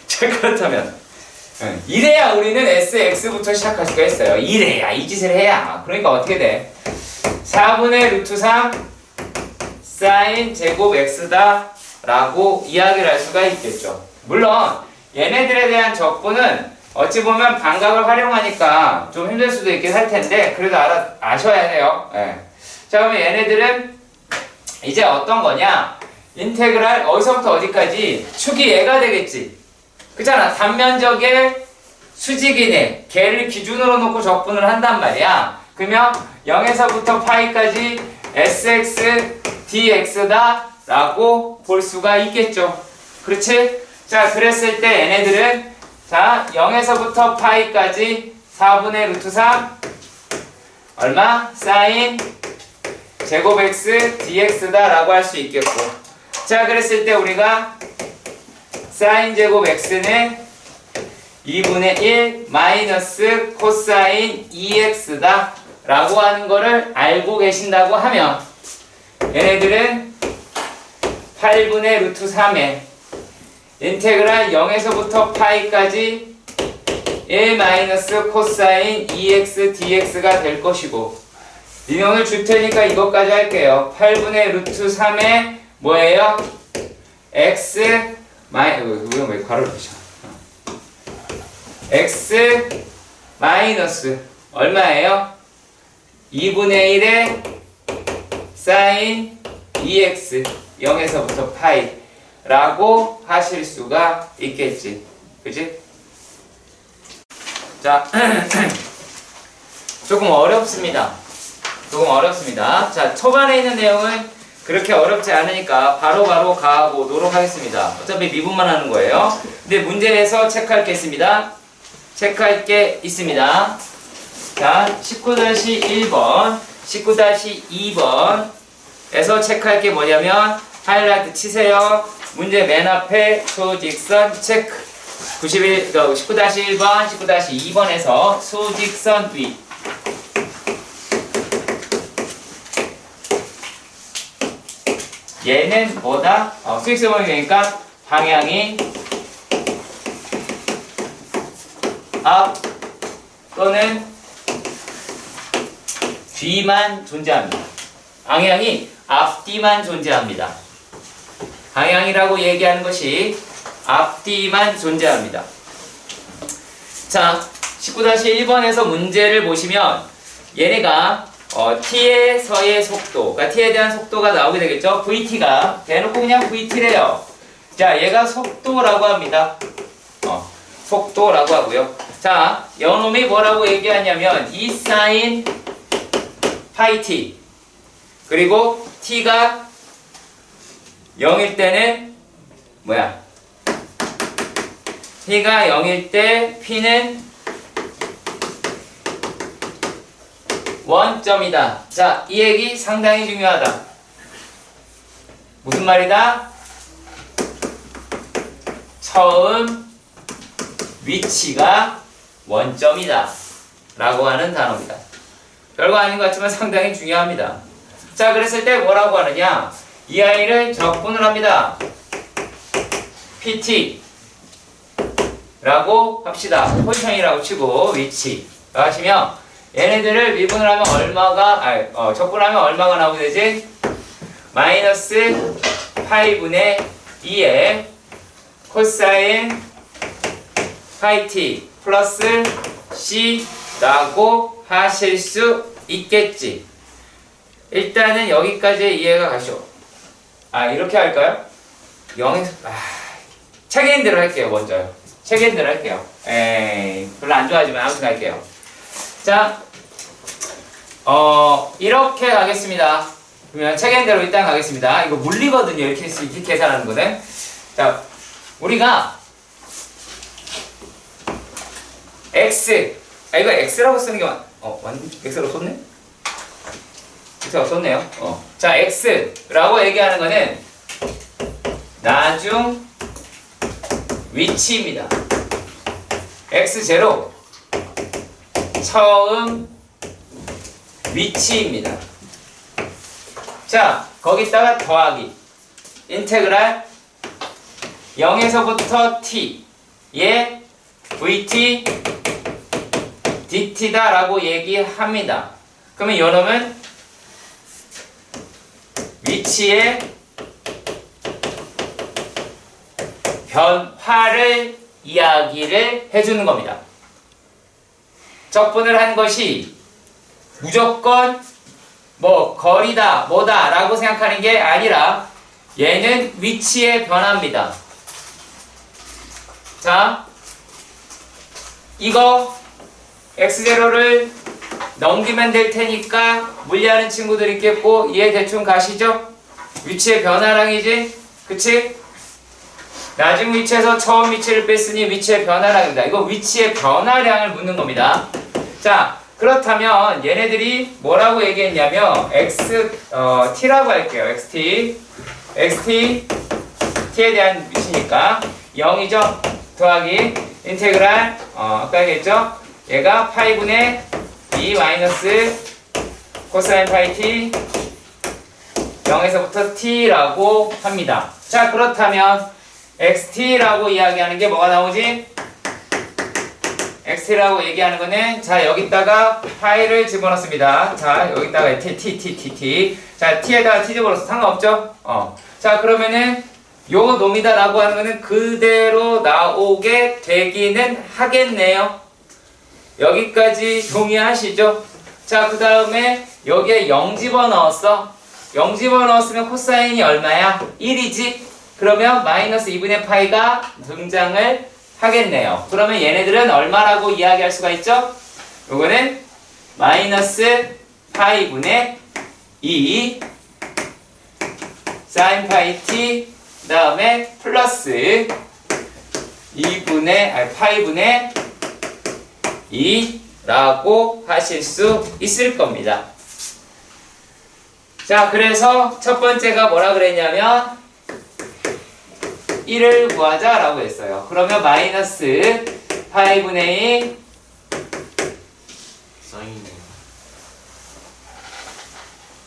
자, 그렇다면 이래야 우리는 SX부터 시작할 수가 있어요. 이래야 이 짓을 해야. 그러니까 어떻게 돼? 4분의 루트 3 sin 제곱 x다 라고 이야기를 할 수가 있겠죠. 물론 얘네들에 대한 적분은 어찌 보면 반각을 활용하니까 좀 힘들 수도 있긴 할 텐데 그래도 아셔야 해요. 자, 그러면 얘네들은 이제 어떤 거냐? 인테그랄 어디서부터 어디까지 축이 얘가 되겠지. 그렇잖아. 단면적의 수직이네. 걔를 기준으로 놓고 적분을 한단 말이야. 그러면 0에서부터 파이까지 sx dx다 라고 볼 수가 있겠죠. 그렇지? 자, 그랬을 때 얘네들은 자, 0에서부터 파이까지 4분의 루트 3 얼마? sin 제곱 x dx다 라고 할 수 있겠고, 자, 그랬을 때 우리가 sin 제곱 x는 2분의 1 마이너스 코사인 2x다 라고 하는 거를 알고 계신다고 하면 얘네들은 8분의 루트 3에 인테그랄 0에서부터 파이까지 1 마이너스 코사인 2x dx가 될 것이고, 니네 오늘 줄 테니까 이것까지 할게요. 8분의 루트 3에 뭐예요? x 왜 괄호를 붙여? x 마이너스 얼마예요? 2분의 1에 sin 2x 0에서부터 파이 라고 하실 수가 있겠지. 그치? 자, 조금 어렵습니다. 자, 초반에 있는 내용은 그렇게 어렵지 않으니까 바로바로 가보도록 하겠습니다. 어차피 미분만 하는 거예요. 근데 문제에서 체크할 게 있습니다. 자, 19-1번, 19-2번에서 체크할 게 뭐냐면 하이라이트 치세요. 문제 맨 앞에 수직선 체크. 19-1번, 19-2번에서 수직선 위. 얘는 뭐다? 수직선 위니까 방향이 앞 또는 뒤만 존재합니다. 방향이 앞뒤만 존재합니다. 방향이라고 얘기하는 것이 앞뒤만 존재합니다. 자, 19-1번에서 문제를 보시면 얘네가 t에서의 속도, 그러니까 t에 대한 속도가 나오게 되겠죠. vt가 대놓고 그냥 vt래요. 자, 얘가 속도라고 합니다. 속도라고 하고요. 자, 요놈이 뭐라고 얘기하냐면 e sin 파이 t 그리고 t가 0일 때는 뭐야? t가 0일 때 p는 원점이다. 자, 이 얘기 상당히 중요하다. 무슨 말이다? 처음 위치가 원점이다 라고 하는 단어입니다. 별거 아닌 것 같지만 상당히 중요합니다. 자, 그랬을 때 뭐라고 하느냐? 이 아이를 적분을 합니다. PT 라고 합시다. 포지션이라고 치고 위치 하시면 얘네들을 미분을 하면 얼마가 적분하면 얼마가 나오게 되지? 마이너스 파이분의 2에 코사인 파이 t 플러스 c 라고 하실 수 있겠지. 일단은 여기까지 이해가 가시오. 이렇게 할까요? 0에서 책에 있는 대로 할게요. 먼저요. 책에 있는 대로 할게요. 별로 안 좋아하지만 아무튼 할게요. 자, 이렇게 가겠습니다. 그러면 책에 있는 대로 일단 가겠습니다. 이거 물리거든요. 이렇게 계산하는 거는. 자, 우리가 x, 이거 x라고 쓰는 게 x라고 썼네? x라고 썼네요. 자, x라고 얘기하는 거는 나중 위치입니다. x0 처음 위치입니다. 자, 거기다가 더하기 인테그랄 0에서부터 t에 vt dt다 라고 얘기합니다. 그러면 요놈은 위치의 변화를 이야기를 해주는 겁니다. 적분을 한 것이 무조건 거리다 뭐다 라고 생각하는 게 아니라 얘는 위치의 변화입니다. 자, 이거 x0를 넘기면 될 테니까 물리하는 친구들 있겠고 이해 대충 가시죠? 위치의 변화량이지? 그치? 나중 위치에서 처음 위치를 뺐으니 위치의 변화량입니다. 이거 위치의 변화량을 묻는 겁니다. 자, 그렇다면 얘네들이 뭐라고 얘기했냐면 t라고 할게요. xt t에 대한 위치니까 0이죠? 더하기 인테그랄 아까 얘기했죠? 얘가 파이분의 2 마이너스 코사인 파이 t 0에서부터 t라고 합니다. 자, 그렇다면 xt라고 이야기하는 게 뭐가 나오지? xt라고 얘기하는 거는 자, 여기다가 파이를 집어넣습니다. 자, 여기다가 t 자, t에다가 t 집어넣어서 상관없죠? 자, 그러면은 요 놈이다 라고 하는 거는 그대로 나오게 되기는 하겠네요. 여기까지 동의하시죠? 자, 그 다음에 여기에 0 집어넣었어. 0 집어넣었으면 코사인이 얼마야? 1이지? 그러면 마이너스 2분의 파이가 등장을 하겠네요. 그러면 얘네들은 얼마라고 이야기할 수가 있죠? 요거는 마이너스 파이분의 2 sin 파이 t 그 다음에 플러스 파이분의 2라고 하실 수 있을 겁니다. 자, 그래서 첫 번째가 뭐라 그랬냐면 1을 구하자 라고 했어요. 그러면 마이너스 파이분의 2 사인.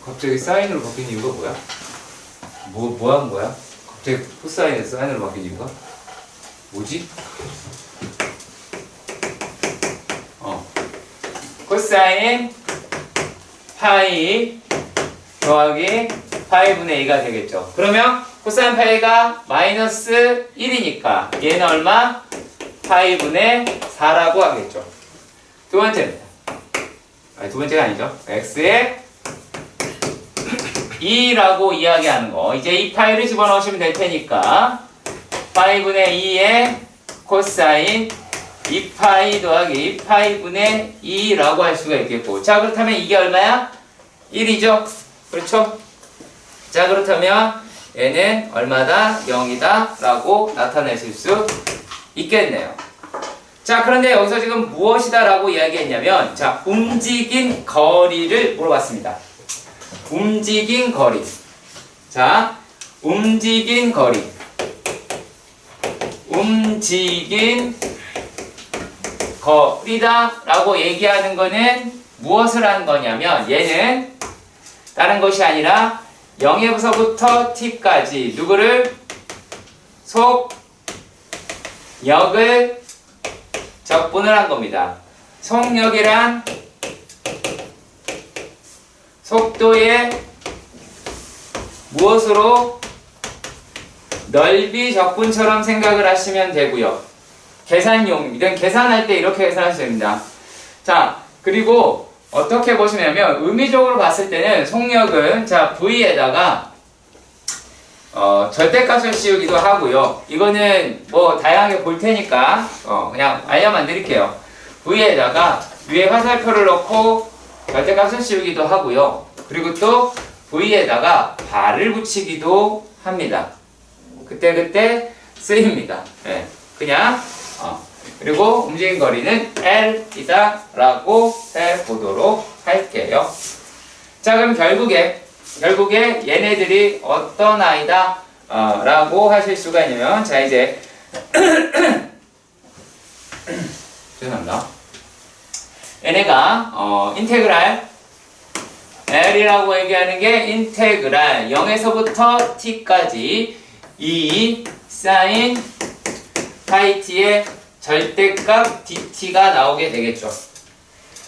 갑자기 사인으로 바뀐 이유가 뭐야? 뭐 한 거야? 갑자기 코사인에서 사인으로 바뀐 이유가? 뭐지? 코사인 파이 더하기 파이분의 2가 되겠죠. 그러면 코사인 파이가 마이너스 1이니까 얘는 얼마? 파이분의 4라고 하겠죠. 두 번째입니다. 아니, 두 번째가 아니죠. x의 2라고 이야기하는 거. 이제 이 파이를 집어넣으시면 될 테니까 파이분의 2의 코사인 2파이 더하기 파이분의 2라고 할 수가 있겠고, 자 그렇다면 이게 얼마야? 1이죠? 그렇죠? 자 그렇다면 얘는 얼마다? 0이다 라고 나타내실 수 있겠네요. 자 그런데 여기서 지금 무엇이다 라고 이야기했냐면, 자 움직인 거리를 물어봤습니다. 움직인 거리. 자 움직인 거리. 움직인 거리다 라고 얘기하는 거는 무엇을 하는 거냐면, 얘는 다른 것이 아니라 0에서부터 t까지 누구를? 속력을 적분을 한 겁니다. 속력이란 속도의 무엇으로? 넓이 적분처럼 생각을 하시면 되고요. 계산용, 이건 계산할 때 이렇게 계산하시면 됩니다. 자, 그리고 어떻게 보시냐면 의미적으로 봤을 때는 속력은 자 V에다가 절대값을 씌우기도 하고요. 이거는 뭐 다양하게 볼 테니까 그냥 알려만 드릴게요. V에다가 위에 화살표를 넣고 절대값을 씌우기도 하고요. 그리고 또 V에다가 발을 붙이기도 합니다. 그때 쓰입니다. 네, 그냥 그리고 움직인 거리는 L이다 라고 해보도록 할게요. 자 그럼 결국에 얘네들이 어떤 아이다 라고 하실 수가 있냐면, 자 이제 죄송합니다. 얘네가 인테그랄 L이라고 얘기하는 게 인테그랄 0에서부터 t까지 2 sin 파이 t의 절대값 dt가 나오게 되겠죠.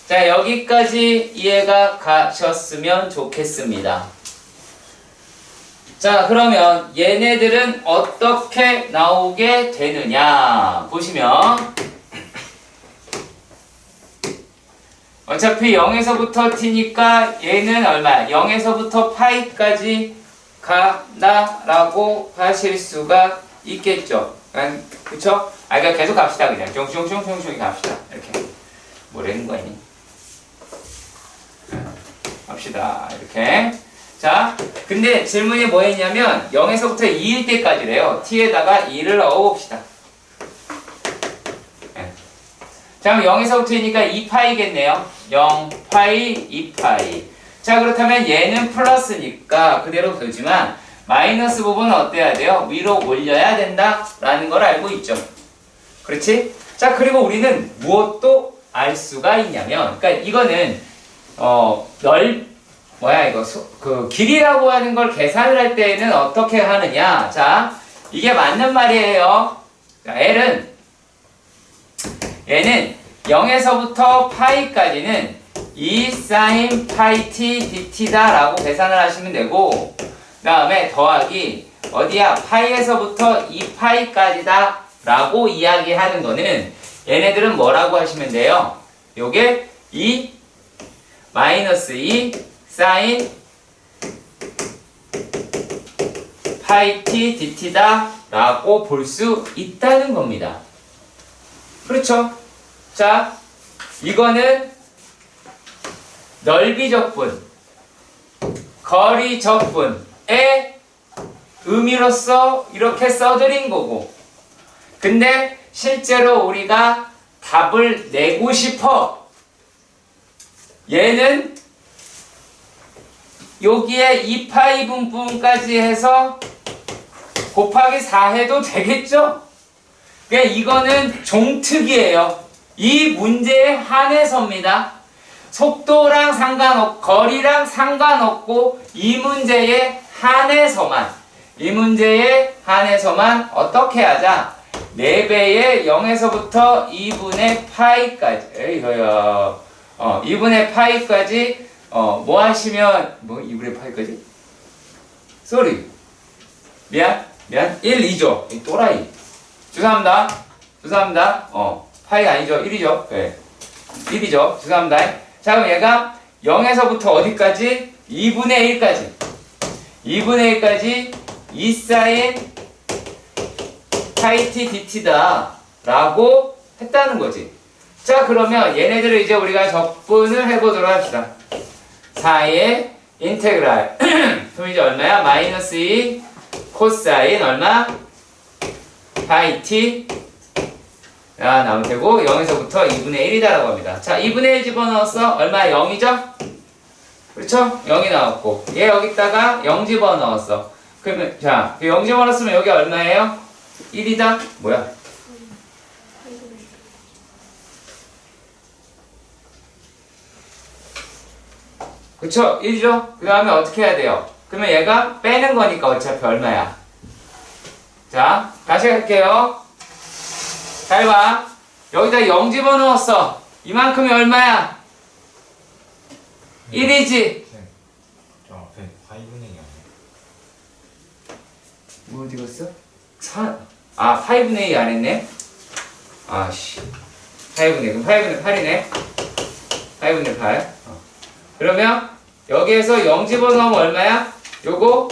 자 여기까지 이해가 가셨으면 좋겠습니다. 자 그러면 얘네들은 어떻게 나오게 되느냐 보시면, 어차피 0에서부터 t니까 얘는 얼마? 0에서부터 파이까지 간다라고 하실 수가 있겠죠. 그쵸? 그러니까 계속 갑시다. 그냥 쫑쫑쫑쫑쫑 갑시다. 이렇게 뭐라는 거니? 갑시다. 이렇게. 자, 근데 질문이 뭐였냐면 0에서부터 2일 때까지래요. t에다가 2를 넣어봅시다. 자, 그럼 0에서부터이니까 2파이겠네요. 0파이, 2파이. 자, 그렇다면 얘는 플러스니까 그대로 두지만 마이너스 부분은 어때야 돼요? 위로 올려야 된다라는 걸 알고 있죠. 그렇지? 자, 그리고 우리는 무엇도 알 수가 있냐면, 그러니까 이거는 그 길이라고 하는 걸 계산을 할 때에는 어떻게 하느냐? 자, 이게 맞는 말이에요. 자, 얘는 0에서부터 파이까지는 2 sin 파이 t dt다 라고 계산을 하시면 되고, 그 다음에 더하기 어디야? 파이에서부터 2파이까지다 라고 이야기하는 거는 얘네들은 뭐라고 하시면 돼요? 요게 2 마이너스 2 sin 파이 t dt다 라고 볼 수 있다는 겁니다. 그렇죠? 자, 이거는 넓이 적분, 거리 적분의 의미로서 이렇게 써드린 거고, 근데 실제로 우리가 답을 내고 싶어. 얘는 여기에 2파이 분분까지 해서 곱하기 4 해도 되겠죠? 그러니까 이거는 종특이에요. 이 문제에 한해서입니다. 속도랑 상관없고 거리랑 상관없고 이 문제에 한해서만 어떻게 하자? 4배의 0에서부터 2분의 파이까지 2분의 파이까지 뭐 하시면 2분의 파이까지? 쏘리 미안 1, 2죠. 이 또라이. 죄송합니다. 파이가 아니죠. 1이죠. 네. 1이죠. 죄송합니다. 자, 그럼 얘가 0에서부터 어디까지? 2분의 1까지. 2분의 1까지 2 사인 파이 t dt다. 라고 했다는 거지. 자, 그러면 얘네들을 이제 우리가 적분을 해보도록 합시다. 4의 인테그랄. 그럼 이제 얼마야? 마이너스 2 코사인 얼마? 파이 t 나오면 되고 0에서부터 2분의 1이다라고 합니다. 자, 2분의 1 집어넣었어. 얼마? 0이죠? 그렇죠? 0이 나왔고 얘 여기다가 0 집어넣었어. 그러면 자, 0 집어넣었으면 여기 얼마예요? 1이다? 뭐야? 그쵸? 1이죠? 그 다음에 어떻게 해야 돼요? 그러면 얘가 빼는 거니까 어차피 얼마야? 자, 다시 할게요. 잘 봐. 여기다 0 집어넣었어. 이만큼이 얼마야? 1이지? 저 앞에 파이분의 0. 뭐 어디 갔어? 8분의 2 안 했네? 아씨. 8분의 2. 그럼 8분의 8이네? 8분의 8. 그러면 여기에서 0 집어넣으면 얼마야? 요거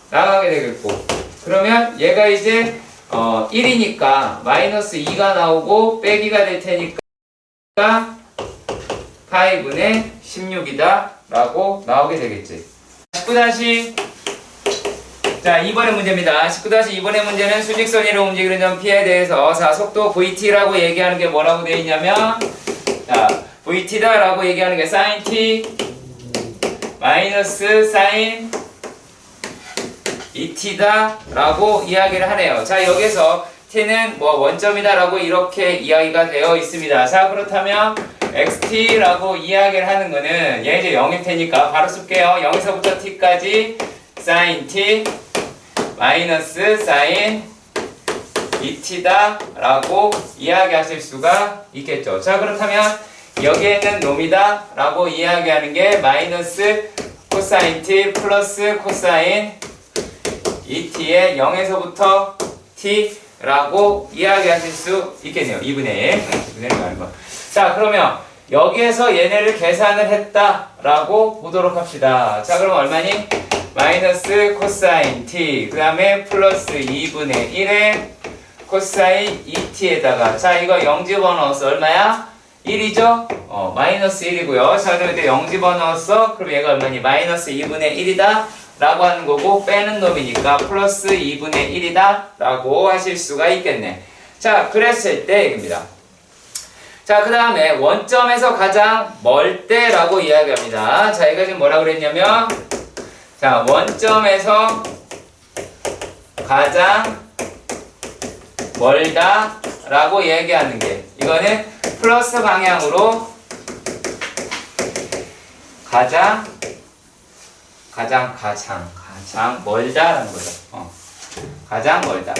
나가게 되겠고. 그러면 얘가 이제 1이니까 마이너스 2가 나오고 빼기가 될 테니까 8분의 16이다 라고 나오게 되겠지. 19- 자, 2번의 문제입니다. 19-2번의 문제는 수직선 위로 움직이는 점 P에 대해서 자, 속도 VT라고 얘기하는 게 뭐라고 되어 있냐면 자, VT다 라고 얘기하는 게 sin T 마이너스 sin ET다 라고 이야기를 하네요. 자, 여기서 T는 뭐 원점이다 라고 이렇게 이야기가 되어 있습니다. 자, 그렇다면 XT 라고 이야기를 하는 거는 얘 이제 0일 테니까 바로 쓸게요. 0에서부터 T까지 sin T 마이너스 sin ET다 라고 이야기하실 수가 있겠죠. 자, 그렇다면 여기에 있는 놈이다 라고 이야기하는 게 마이너스 코사인 T 플러스 코사인 ET의 0에서부터 T 라고 이야기하실 수 있겠네요. 2분의 1. 2분의 1 아닌 거. 자, 그러면 여기에서 얘네를 계산을 했다 라고 보도록 합시다. 자, 그럼 얼마니? 마이너스 코사인 T 그 다음에 플러스 2분의 1의 코사인 ET에다가 자, 이거 0 집어넣었어. 얼마야? 1이죠? 마이너스 1이고요. 자, 그럼 이제 0 집어넣었어. 그럼 얘가 얼마니? 마이너스 2분의 1이다 라고 하는 거고 빼는 놈이니까 플러스 2분의 1이다 라고 하실 수가 있겠네. 자, 그랬을 때 얘기입니다. 자, 그 다음에 원점에서 가장 멀 때라고 이야기합니다. 자, 얘가 지금 뭐라 그랬냐면 자, 원점에서 가장 멀다 라고 얘기하는 게 이거는 플러스 방향으로 가장 멀다라는 거죠. 가장 멀다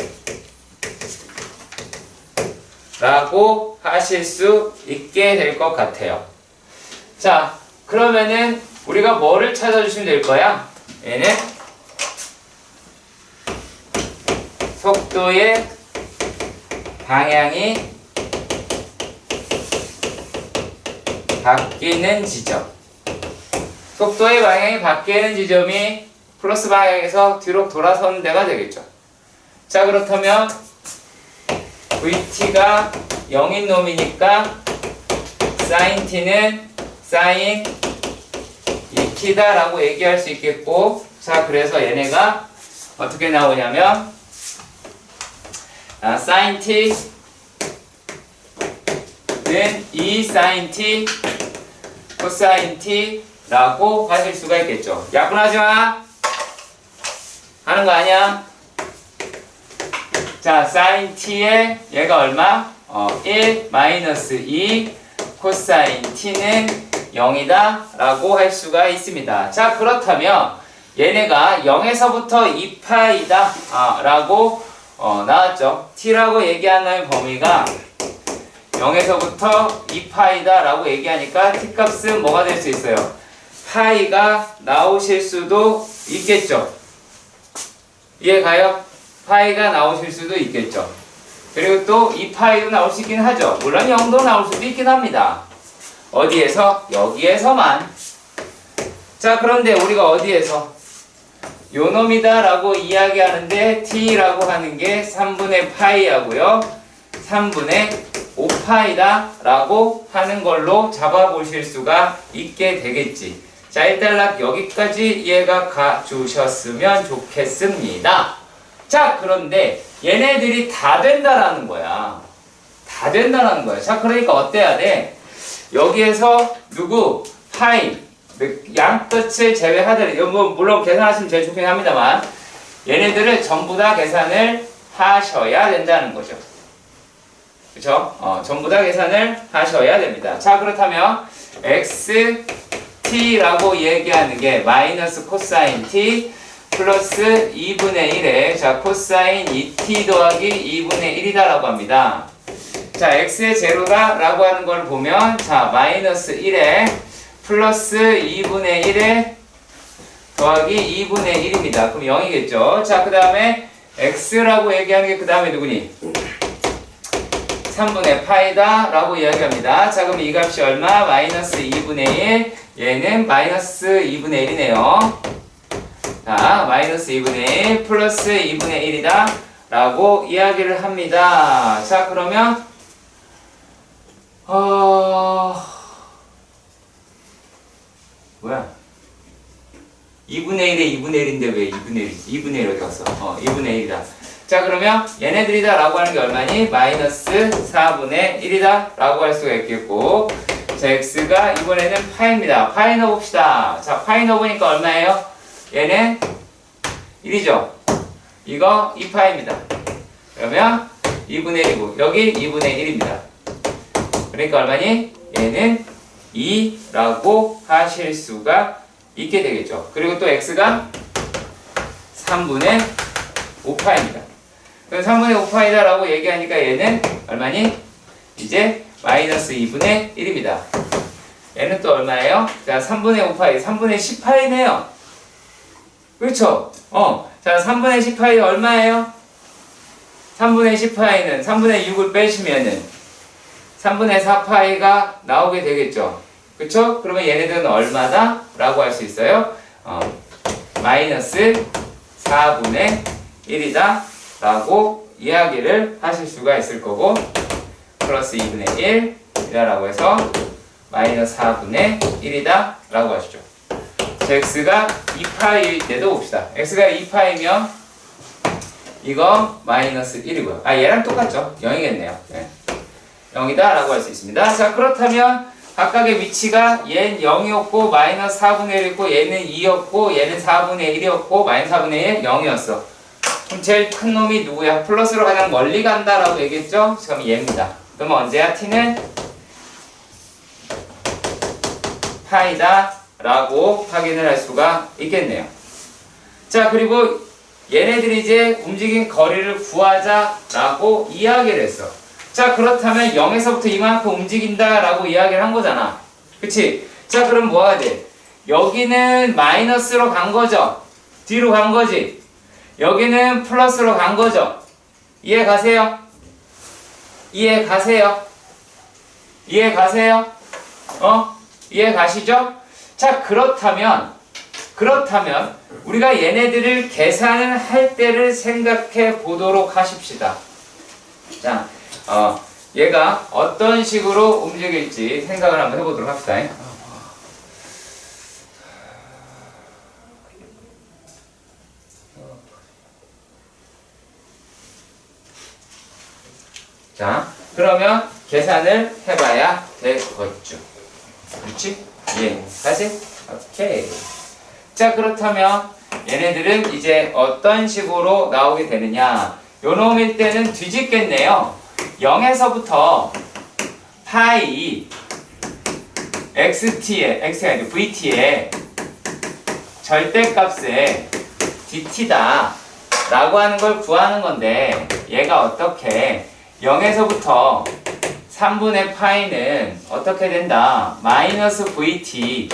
라고 하실 수 있게 될 것 같아요. 자, 그러면은 우리가 뭐를 찾아주시면 될 거야? 얘는 속도의 방향이 바뀌는 지점. 속도의 방향이 바뀌는 지점이 플러스 방향에서 뒤로 돌아서는 데가 되겠죠. 자, 그렇다면 VT가 0인 놈이니까 sin t는 sin 2t다 라고 얘기할 수 있겠고, 자 그래서 얘네가 어떻게 나오냐면 sin t는 2 sin t cosine t 라고 하실 수가 있겠죠. 야분하지 마! 하는 거 아니야? 자, sin t에 얘가 얼마? 1 마이너스 2 코사인 t는 0이다 라고 할 수가 있습니다. 자, 그렇다면 얘네가 0에서부터 2파이다 라고 나왔죠. t라고 얘기하는 범위가 0에서부터 2파이다 라고 얘기하니까 t 값은 뭐가 될 수 있어요? 파이가 나오실 수도 있겠죠. 이해가요? 파이가 나오실 수도 있겠죠. 그리고 또 2파이도 나올 수 있긴 하죠. 물론 0도 나올 수도 있긴 합니다. 어디에서? 여기에서만. 자, 그런데 우리가 어디에서? 요놈이다 라고 이야기하는데 t라고 하는 게 3분의 파이하고요 3분의 5파이다 라고 하는 걸로 잡아보실 수가 있게 되겠지. 자, 일단 여기까지 이해가 가주셨으면 좋겠습니다. 자, 그런데 얘네들이 다 된다라는 거야. 다 된다라는 거야. 자, 그러니까 어때야 돼? 여기에서 누구? 파이 양끝을 제외하더라도 뭐 물론 계산하시면 제일 좋긴 합니다만 얘네들을 전부 다 계산을 하셔야 된다는 거죠. 그쵸? 전부 다 계산을 하셔야 됩니다. 자, 그렇다면 xt라고 얘기하는 게 마이너스 코사인 t 플러스 2분의 1에 자 코사인 2t 더하기 2분의 1이다 라고 합니다. 자, x의 제로다 라고 하는 걸 보면 자 마이너스 1에 플러스 2분의 1에 더하기 2분의 1입니다. 그럼 0이겠죠. 자, 그 다음에 x라고 얘기하는 게 그 다음에 누구니? 3분의 파이다 라고 이야기합니다. 자, 그럼 이 값이 얼마? 마이너스 2분의 1. 얘는 마이너스 2분의 1이네요. 자, 마이너스 2분의 1 플러스 2분의 1이다 라고 이야기를 합니다. 자, 그러면 뭐야? 2분의 1에 2분의 1인데 왜 2분의 1이지? 2분의 1 어디 갔어? 2분의 1이다. 자, 그러면 얘네들이다 라고 하는 게 얼마니? 마이너스 4분의 1이다 라고 할 수가 있겠고 자, x가 이번에는 파이입니다. 파이 넣어봅시다. 자, 파이 넣어보니까 얼마예요? 얘는 1이죠. 이거 2파입니다. 그러면 2분의 1이고 여기 2분의 1입니다. 그러니까 얼마니? 얘는 2라고 하실 수가 있게 되겠죠. 그리고 또 x가 3분의 5파입니다. 그럼 3분의 5파이다 라고 얘기하니까 얘는 얼마니? 이제 마이너스 2분의 1입니다. 얘는 또 얼마예요? 자, 3분의 5파이, 3분의 10파이네요. 그렇죠? 자, 3분의 10파이 얼마예요? 3분의 10파이는 3분의 6을 빼시면은 3분의 4파이가 나오게 되겠죠. 그쵸? 그러면 얘네들은 얼마다? 라고 할 수 있어요. 마이너스 4분의 1이다 라고 이야기를 하실 수가 있을 거고 플러스 2분의 1이다 라고 해서 마이너스 4분의 1이다 라고 하시죠. x가 2파일 때도 봅시다. x가 2파이면 이거 마이너스 1이고요. 얘랑 똑같죠. 0이겠네요. 네. 0이다 라고 할 수 있습니다. 자, 그렇다면 각각의 위치가 얘는 0이었고 마이너스 4분의 1이었고 얘는 2였고 얘는 4분의 1이었고 마이너스 4분의 1 0이었어. 그럼 제일 큰 놈이 누구야? 플러스로 가장 멀리 간다 라고 얘기했죠? 그럼 얘입니다. 그러면 언제야? t는 파이다 라고 확인을 할 수가 있겠네요. 자, 그리고 얘네들이 이제 움직인 거리를 구하자 라고 이야기를 했어. 자, 그렇다면 0에서부터 이만큼 움직인다 라고 이야기를 한 거잖아. 그치? 자, 그럼 뭐 해야 돼? 여기는 마이너스로 간 거죠? 뒤로 간 거지? 여기는 플러스로 간 거죠? 이해 가세요? 이해 가세요? 이해 가세요? 이해 가시죠? 자, 그렇다면 우리가 얘네들을 계산을 할 때를 생각해 보도록 하십시다. 자, 얘가 어떤 식으로 움직일지 생각을 한번 해보도록 합시다. 자, 그러면 계산을 해봐야 되겠죠. 그렇지? 예. 다시? 오케이. 자, 그렇다면 얘네들은 이제 어떤 식으로 나오게 되느냐. 요 놈일 때는 뒤집겠네요. 0에서부터 파이 xt가 아니고 vt의 절대값에 dt다 라고 하는 걸 구하는 건데, 얘가 어떻게 0에서부터 3분의 파이는 어떻게 된다? 마이너스 vt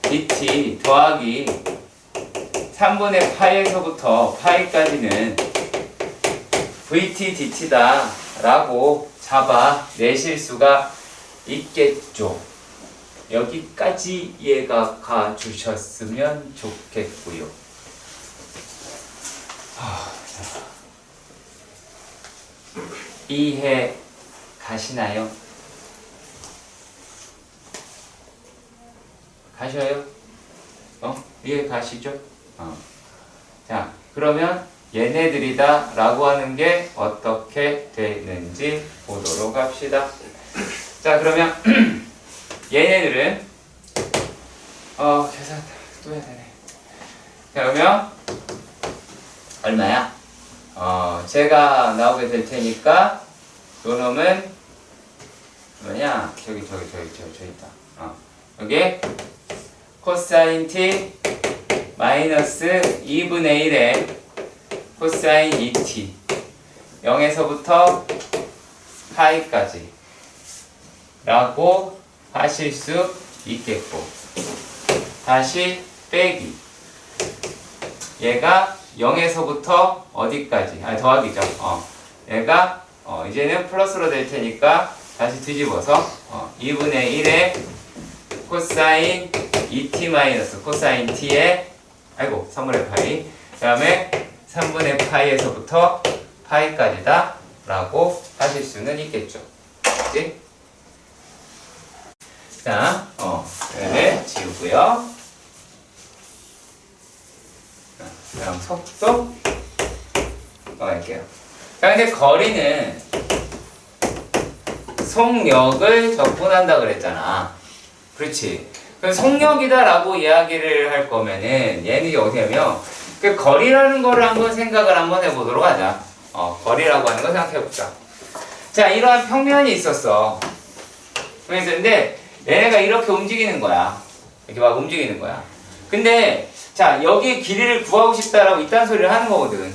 dt 더하기 3분의 파이에서부터 파이까지는 vt dt다 라고 잡아내실 수가 있겠죠. 여기까지 이해가 가주셨으면 좋겠고요. 이해 가시나요? 가셔요? 이해 가시죠? 자, 그러면 얘네들이다 라고 하는 게 어떻게 되는지 보도록 합시다. 자, 그러면 얘네들은 계산 또 해야 되네. 자, 그러면 얼마야? 제가 나오게 될 테니까 요 놈은 뭐냐? 저기 있다. 여기 코사인 t 마이너스 2분의 1의 코사인 2t 0에서부터 파이까지 라고 하실 수 있겠고, 다시 빼기 얘가 0에서부터 어디까지? 더하기죠. 얘가 이제는 플러스로 될 테니까 다시 뒤집어서 2분의 1의 코사인 2t 마이너스 코사인 t의 3분의 파이, 그 다음에 3분의 파이에서부터 파이까지다 라고 하실 수는 있겠죠. 그치? 자, 얘를 지우고요. 그럼 속도 할게요. 자, 근데 거리는 속력을 적분한다 그랬잖아. 그렇지? 그럼 속력이다 라고 이야기를 할 거면은 얘는 이제 어떻게 하면 그 거리라는 거를 한번 생각을 한번 해보도록 하자. 거리라고 하는 거 생각해보자. 자, 이러한 평면이 있었어. 근데 얘네가 이렇게 움직이는 거야. 이렇게 막 움직이는 거야. 근데 자, 여기 길이를 구하고 싶다라고 이딴 소리를 하는 거거든.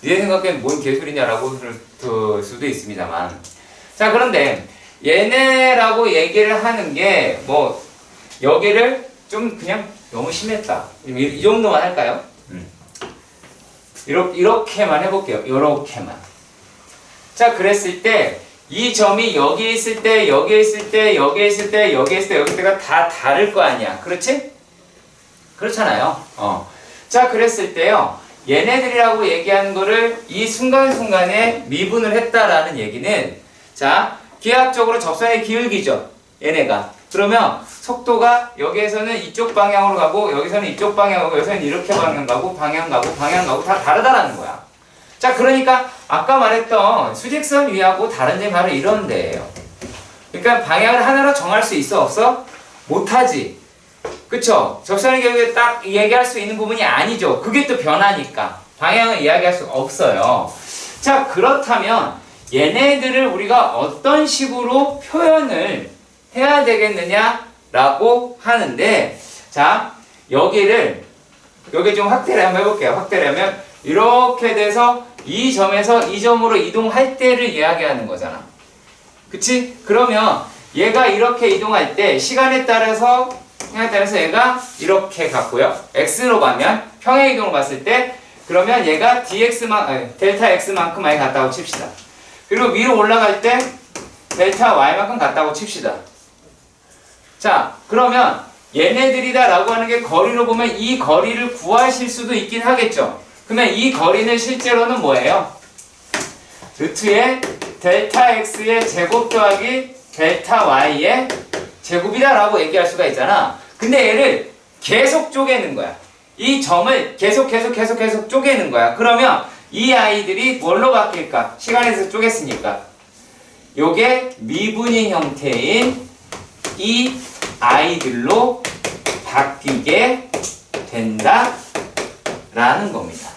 네 생각엔 뭔 개소리냐라고 들 수도 있습니다만. 자, 그런데 얘네라고 얘기를 하는 게 뭐 여기를 좀 그냥 너무 심했다. 이 정도만 할까요? 이렇게만 해볼게요. 이렇게만. 자, 그랬을 때 이 점이 여기 있을 때, 여기 있을 때, 여기 있을 때, 여기 있을 때, 여기 있을 때가 다 다를 거 아니야. 그렇지? 그렇잖아요. 자, 그랬을 때요. 얘네들이라고 얘기하는 거를 이 순간순간에 미분을 했다라는 얘기는, 자, 기하학적으로 접선의 기울기죠. 얘네가. 그러면 속도가 여기에서는 이쪽 방향으로 가고, 여기서는 이쪽 방향으로, 여기서는 이렇게 방향 가고, 방향 가고 다 다르다라는 거야. 자, 그러니까 아까 말했던 수직선 위하고 다른 점이 바로 이런 데예요. 그러니까 방향을 하나로 정할 수 있어, 없어? 못하지. 그쵸? 접선의 기울기에 딱 얘기할 수 있는 부분이 아니죠. 그게 또 변하니까 방향을 이야기할 수 없어요. 자, 그렇다면 얘네들을 우리가 어떤 식으로 표현을 해야 되겠느냐라고 하는데, 자, 여기 좀 확대를 한번 해볼게요. 확대를 하면 이렇게 돼서 이 점에서 이 점으로 이동할 때를 이야기하는 거잖아. 그치? 그러면 얘가 이렇게 이동할 때 시간에 따라서 얘가 이렇게 갔고요. x로 가면 평행 이동을 봤을 때 그러면 얘가 델타 x만큼 많이 갔다고 칩시다. 그리고 위로 올라갈 때 델타 y만큼 갔다고 칩시다. 자, 그러면 얘네들이다 라고 하는 게 거리로 보면 이 거리를 구하실 수도 있긴 하겠죠. 그러면 이 거리는 실제로는 뭐예요? 루트의 델타 x의 제곱 더하기 델타 y의 제곱이다라고 얘기할 수가 있잖아. 근데 얘를 계속 쪼개는 거야. 이 점을 계속 쪼개는 거야. 그러면 이 아이들이 뭘로 바뀔까? 시간에서 쪼갰으니까. 요게 미분인 형태인 이 아이들로 바뀌게 된다라는 겁니다.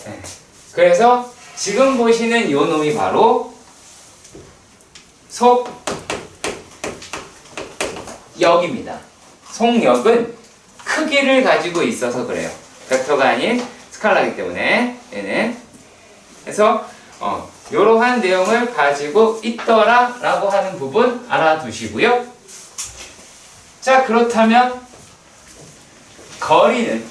네. 그래서 지금 보시는 요 놈이 바로 속역입니다. 속역은 크기를 가지고 있어서 그래요. 벡터가 아닌 스칼라이기 때문에 얘는. 그래서 이러한 내용을 가지고 있더라 라고 하는 부분 알아두시고요. 자, 그렇다면 거리는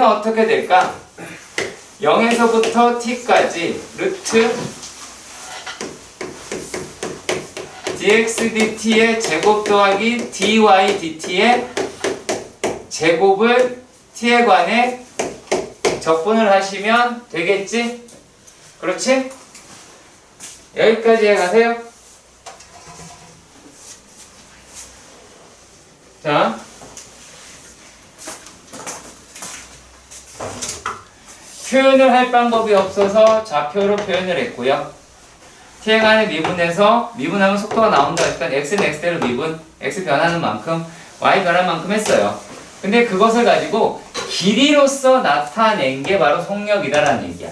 어떻게 될까? 0에서부터 t까지 루트 dx dt의 제곱 더하기 dy dt의 제곱을 t에 관해 적분을 하시면 되겠지? 그렇지? 여기까지 해가세요. 자, 표현을 할 방법이 없어서 좌표로 표현을 했고요. t에 관해 미분하면 속도가 나온다. 일단 x는 x대로 미분, x 변하는 만큼, y 변하는 만큼 했어요. 근데 그것을 가지고 길이로서 나타낸 게 바로 속력이다라는 얘기야.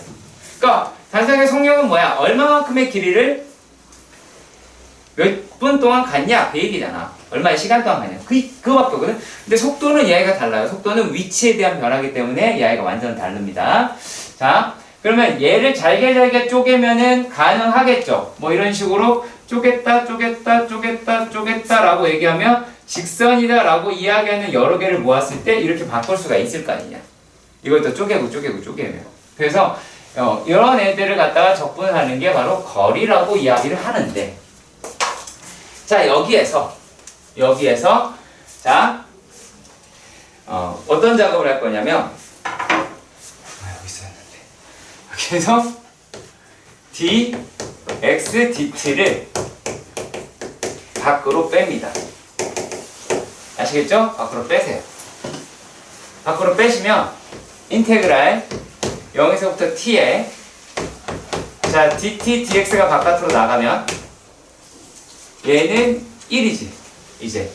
그러니까 단순하게 속력은 뭐야? 얼마만큼의 길이를 몇 분 동안 갔냐? 그 얘기잖아. 얼마의 시간 동안 갔냐? 그거밖에 없거든. 근데 속도는 이 아이가 달라요. 속도는 위치에 대한 변화이기 때문에 이 아이가 완전 다릅니다. 자, 그러면 얘를 잘게 쪼개면은 가능하겠죠. 뭐 이런 식으로 쪼갰다라고 얘기하면 직선이다라고 이야기하는 여러 개를 모았을 때 이렇게 바꿀 수가 있을 거 아니냐. 이걸 또 쪼개면. 그래서 이런 애들을 갖다가 적분을 하는 게 바로 거리라고 이야기를 하는데, 자, 여기에서 자, 어떤 작업을 할 거냐면, 여기 있었는데, 여기에서 dx dt를 밖으로 뺍니다. 아시겠죠? 밖으로 빼세요. 밖으로 빼시면 인테그랄 0에서부터 t에, 자, dt dx가 바깥으로 나가면 얘는 1이지. 이제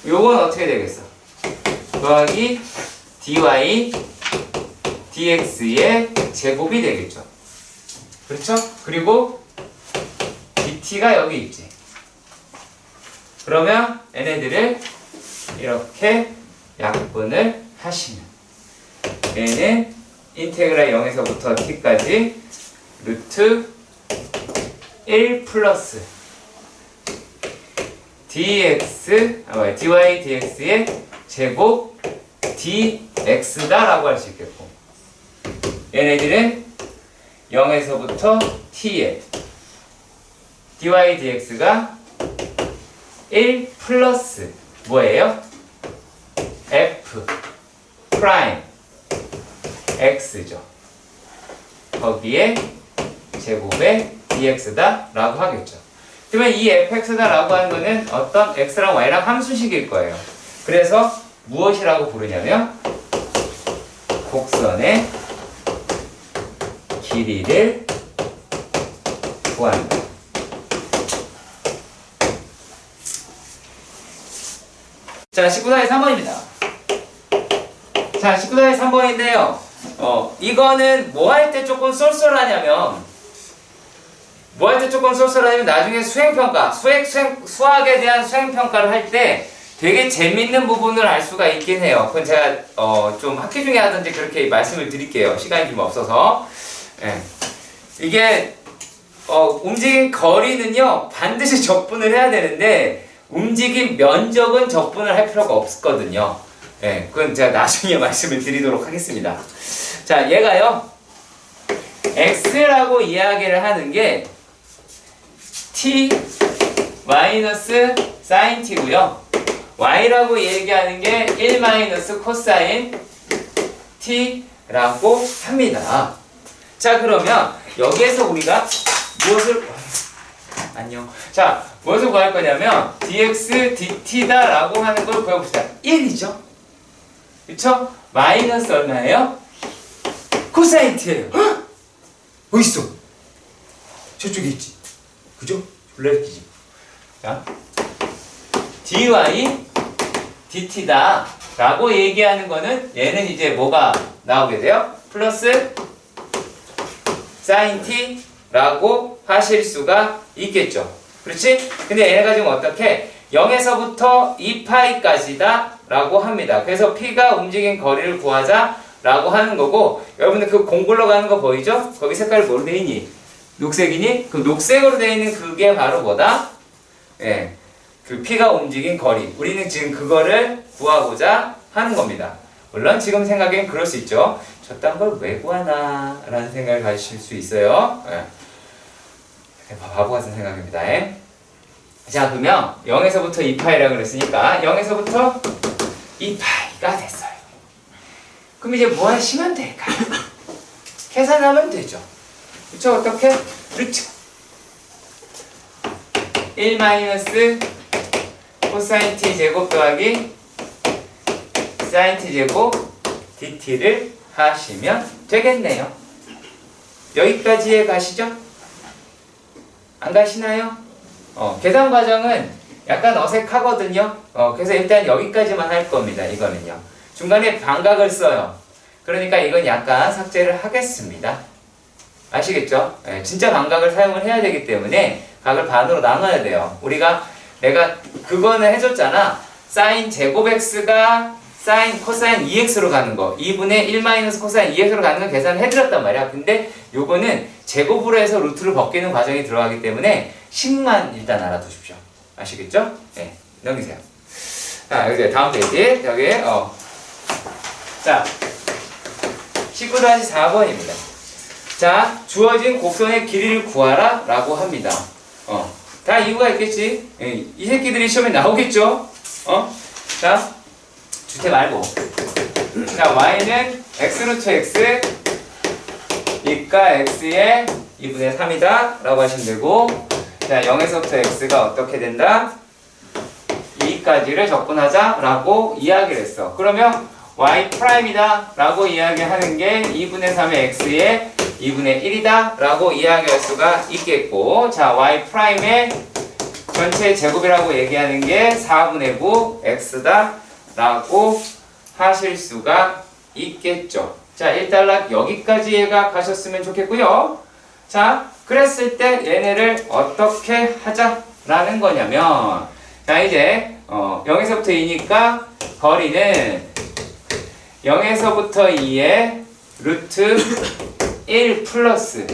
요건 어떻게 되겠어? 더하기 dy dx의 제곱이 되겠죠. 그렇죠? 그리고 dt가 여기 있지. 그러면 얘네들을 이렇게 약분을 하시면 얘는 인테그랄 0에서부터 t까지 루트 1 플러스 dy dx의 제곱 dx다라고 할 수 있겠고, 얘네들은 0에서부터 t에 dy dx가 1 플러스 뭐예요? f 프라임 x죠. 거기에 제곱에 dx다 라고 하겠죠. 그러면 이 fx다 라고 하는 거는 어떤 x랑 y랑 함수식일 거예요. 그래서 무엇이라고 부르냐면 곡선의 길이를 구한다. 자, 19단의 3번입니다. 자, 19단의 3번인데요. 이거는 뭐 할 때 조금 쏠쏠하냐면, 나중에 수행평가, 수학에 대한 수행평가를 할 때 되게 재밌는 부분을 알 수가 있긴 해요. 그건 제가 좀 학기 중에 하든지 그렇게 말씀을 드릴게요. 시간이 좀 없어서. 예. 이게 움직임 거리는요 반드시 적분을 해야 되는데 움직임 면적은 적분을 할 필요가 없거든요. 예, 그건 제가 나중에 말씀을 드리도록 하겠습니다. 자, 얘가요 x라고 이야기를 하는 게 t 마이너스 사인 t고요. y라고 얘기하는 게 1 마이너스 코사인 t 라고 합니다. 자, 그러면 여기에서 우리가 무엇을 안녕. 자, 무엇을 구할 거냐면 dx dt다 라고 하는 걸 구해봅시다. 1이죠. 그쵸? 마이너스 얼마예요? 코사인 t예요. 헉! 어딨어? 저쪽에 있지. 그죠? 블랙이지. 자, dy dt다 라고 얘기하는 거는 얘는 이제 뭐가 나오게 돼요? 플러스 sin t 라고 하실 수가 있겠죠. 그렇지? 근데 얘네가 지금 어떻게 0에서부터 2파이까지다 라고 합니다. 그래서 p가 움직인 거리를 구하자 라고 하는 거고, 여러분들 그 공 굴러가는 거 보이죠? 거기 색깔이 뭐로 돼 있니? 녹색이니? 그 녹색으로 돼 있는 그게 바로 뭐다? 예, 그 p가 움직인 거리. 우리는 지금 그거를 구하고자 하는 겁니다. 물론 지금 생각엔 그럴 수 있죠. 저딴 걸 왜 구하나 라는 생각을 가지실 수 있어요. 예. 바보 같은 생각입니다. 예. 자, 그러면 0에서부터 2파이라고 그랬으니까 0에서부터 2파이가 됐어요. 그럼 이제 뭐 하시면 될까요? 계산하면 되죠. 그쵸? 어떻게? 루트 1 마이너스 코사인 t 제곱 더하기 사인 t 제곱 dt를 하시면 되겠네요. 여기까지에 가시죠? 안 가시나요? 계산 과정은 약간 어색하거든요. 그래서 일단 여기까지만 할 겁니다. 이거는요. 중간에 반각을 써요. 그러니까 이건 약간 삭제를 하겠습니다. 아시겠죠? 진짜 반각을 사용을 해야 되기 때문에 각을 반으로 나눠야 돼요. 내가 그거는 해줬잖아. 사인 제곱 x가 코사인 2x로 가는 거, 2분의 1 마이너스 코사인 2x로 가는 거 계산을 해드렸단 말이야. 근데 요거는 제곱으로 해서 루트를 벗기는 과정이 들어가기 때문에 식만 일단 알아두십시오. 아시겠죠? 네, 넘기세요. 자, 여기 다음 페이지. 여기 자, 19-4번입니다. 자, 주어진 곡선의 길이를 구하라 라고 합니다. 다 이유가 있겠지? 이 새끼들이 시험에 나오겠죠? 자, 주태 말고. 자, y는 x루트 x, 이가 x의 2분의 3이다 라고 하시면 되고, 자, 0에서부터 x가 어떻게 된다? 2까지를 접근하자 라고 이야기를 했어. 그러면 y''이다 라고 이야기하는 게 2분의 3의 x의 2분의 1이다 라고 이야기할 수가 있겠고, 자, y''의 전체 제곱이라고 얘기하는 게 4분의 9 x다 라고 하실 수가 있겠죠. 자, 일단락 여기까지 얘가 가셨으면 좋겠고요. 자, 그랬을 때 얘네를 어떻게 하자라는 거냐면, 자, 이제 0에서부터 2니까 거리는 0에서부터 2의 루트 1 플러스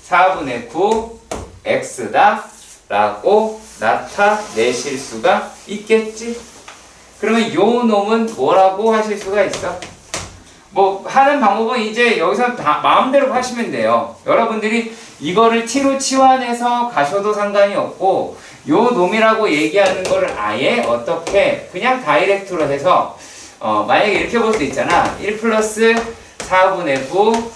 4분의 9 x다 라고 나타내실 수가 있겠지. 그러면 요 놈은 뭐라고 하실 수가 있어? 뭐 하는 방법은 이제 여기서 다 마음대로 하시면 돼요. 여러분들이 이거를 t로 치환해서 가셔도 상관이 없고, 요 놈이라고 얘기하는 거를 아예 어떻게 그냥 다이렉트로 해서 만약에 이렇게 볼 수 있잖아. 1 플러스 4분의 9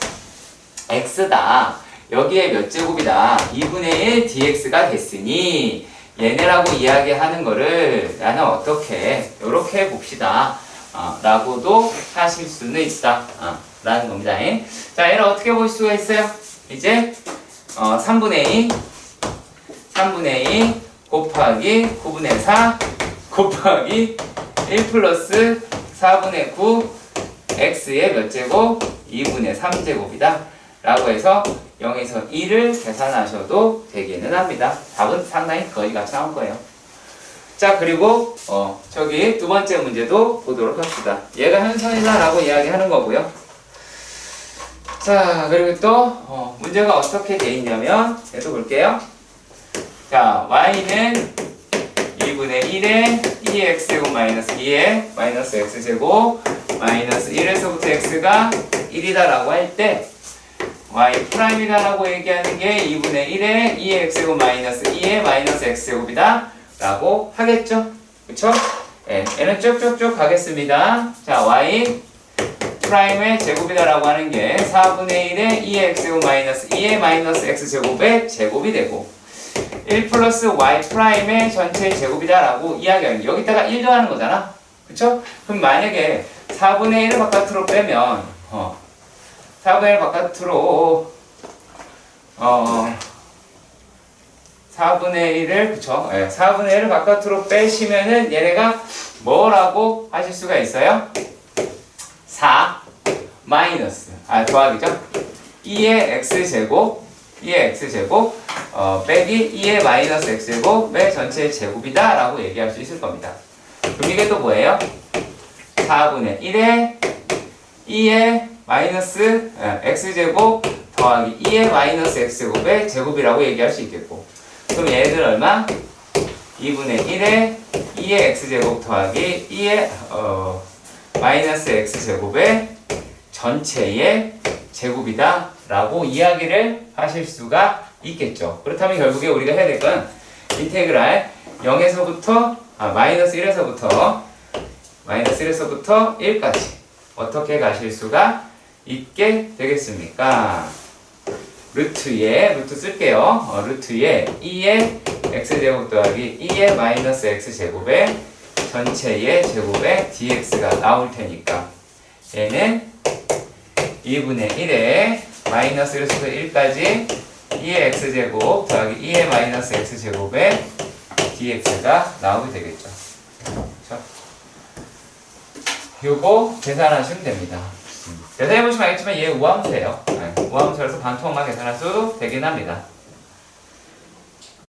x다. 여기에 몇 제곱이다? 2분의 1 dx가 됐으니 얘네라고 이야기하는 거를 나는 어떻게 요렇게 봅시다 라고도 하실 수는 있다 라는 겁니다. 자, 얘를 어떻게 볼 수가 있어요? 이제 3분의 2 곱하기 9분의 4 곱하기 1 플러스 4분의 9 x의 몇 제곱? 2분의 3제곱이다 라고 해서 0에서 1을 계산하셔도 되기는 합니다. 답은 상당히 거의 같이 나올 거예요. 자, 그리고 저기 두 번째 문제도 보도록 합시다. 얘가 현선이다 라고 이야기하는 거고요. 자, 그리고 또 문제가 어떻게 돼 있냐면 얘도 볼게요. 자, y는 2분의 1에 2x제곱 마이너스 2에 마이너스 x제곱 마이너스 1에서부터 x가 1이다 라고 할 때 y''이다 라고 얘기하는 게 2분의 1에 2x제곱 마이너스 2에 마이너스 x제곱이다 라고 하겠죠. 그쵸? 예, 얘는 쭉쭉쭉 가겠습니다. 자, y pr임의 제곱이다라고 하는 게 4분의 1의 2의 x제곱 마이너스 2의 마이너스 x제곱의 제곱이 되고 1 플러스 y 프라임의 전체 제곱이다라고 이야기하는 여기다가 1 더하는 거잖아. 그쵸? 그럼 만약에 4분의 1을 바깥으로 빼면 4분의 1 바깥으로 4분의 1을 그쵸? 네, 4분의 1을 바깥으로 빼시면은 얘네가 뭐라고 하실 수가 있어요? 4 마이너스 더하기죠? 2의 x제곱 2의 x제곱 빼기 2의 마이너스 x제곱의 전체 제곱이다 라고 얘기할 수 있을 겁니다. 그럼 이게 또 뭐예요? 4분의 1에 2의 마이너스 x제곱 더하기 2의 마이너스 x제곱의 제곱이라고 얘기할 수 있겠고 그럼 얘들 얼마? 2분의 1에 2의 x제곱 더하기 2의 마이너스 x제곱의 전체의 제곱이다 라고 이야기를 하실 수가 있겠죠. 그렇다면 결국에 우리가 해야 될 건 인테그랄 0에서부터 마이너스 1에서부터 1까지 어떻게 가실 수가 있게 되겠습니까? 루트 쓸게요. 루트에 2의 x제곱 더하기 2의 마이너스 x제곱의 전체의 제곱의 dx가 나올 테니까 얘는 2분의 1에 마이너스 1에서 1까지 2의 x제곱 더하기 2의 마이너스 x제곱의 dx가 나오게 되겠죠. 그렇죠? 요거 계산하시면 됩니다. 계산해보시면 알겠지만 얘 우함수예요. 우함수라서 반토막만 계산할 수도 되긴 합니다.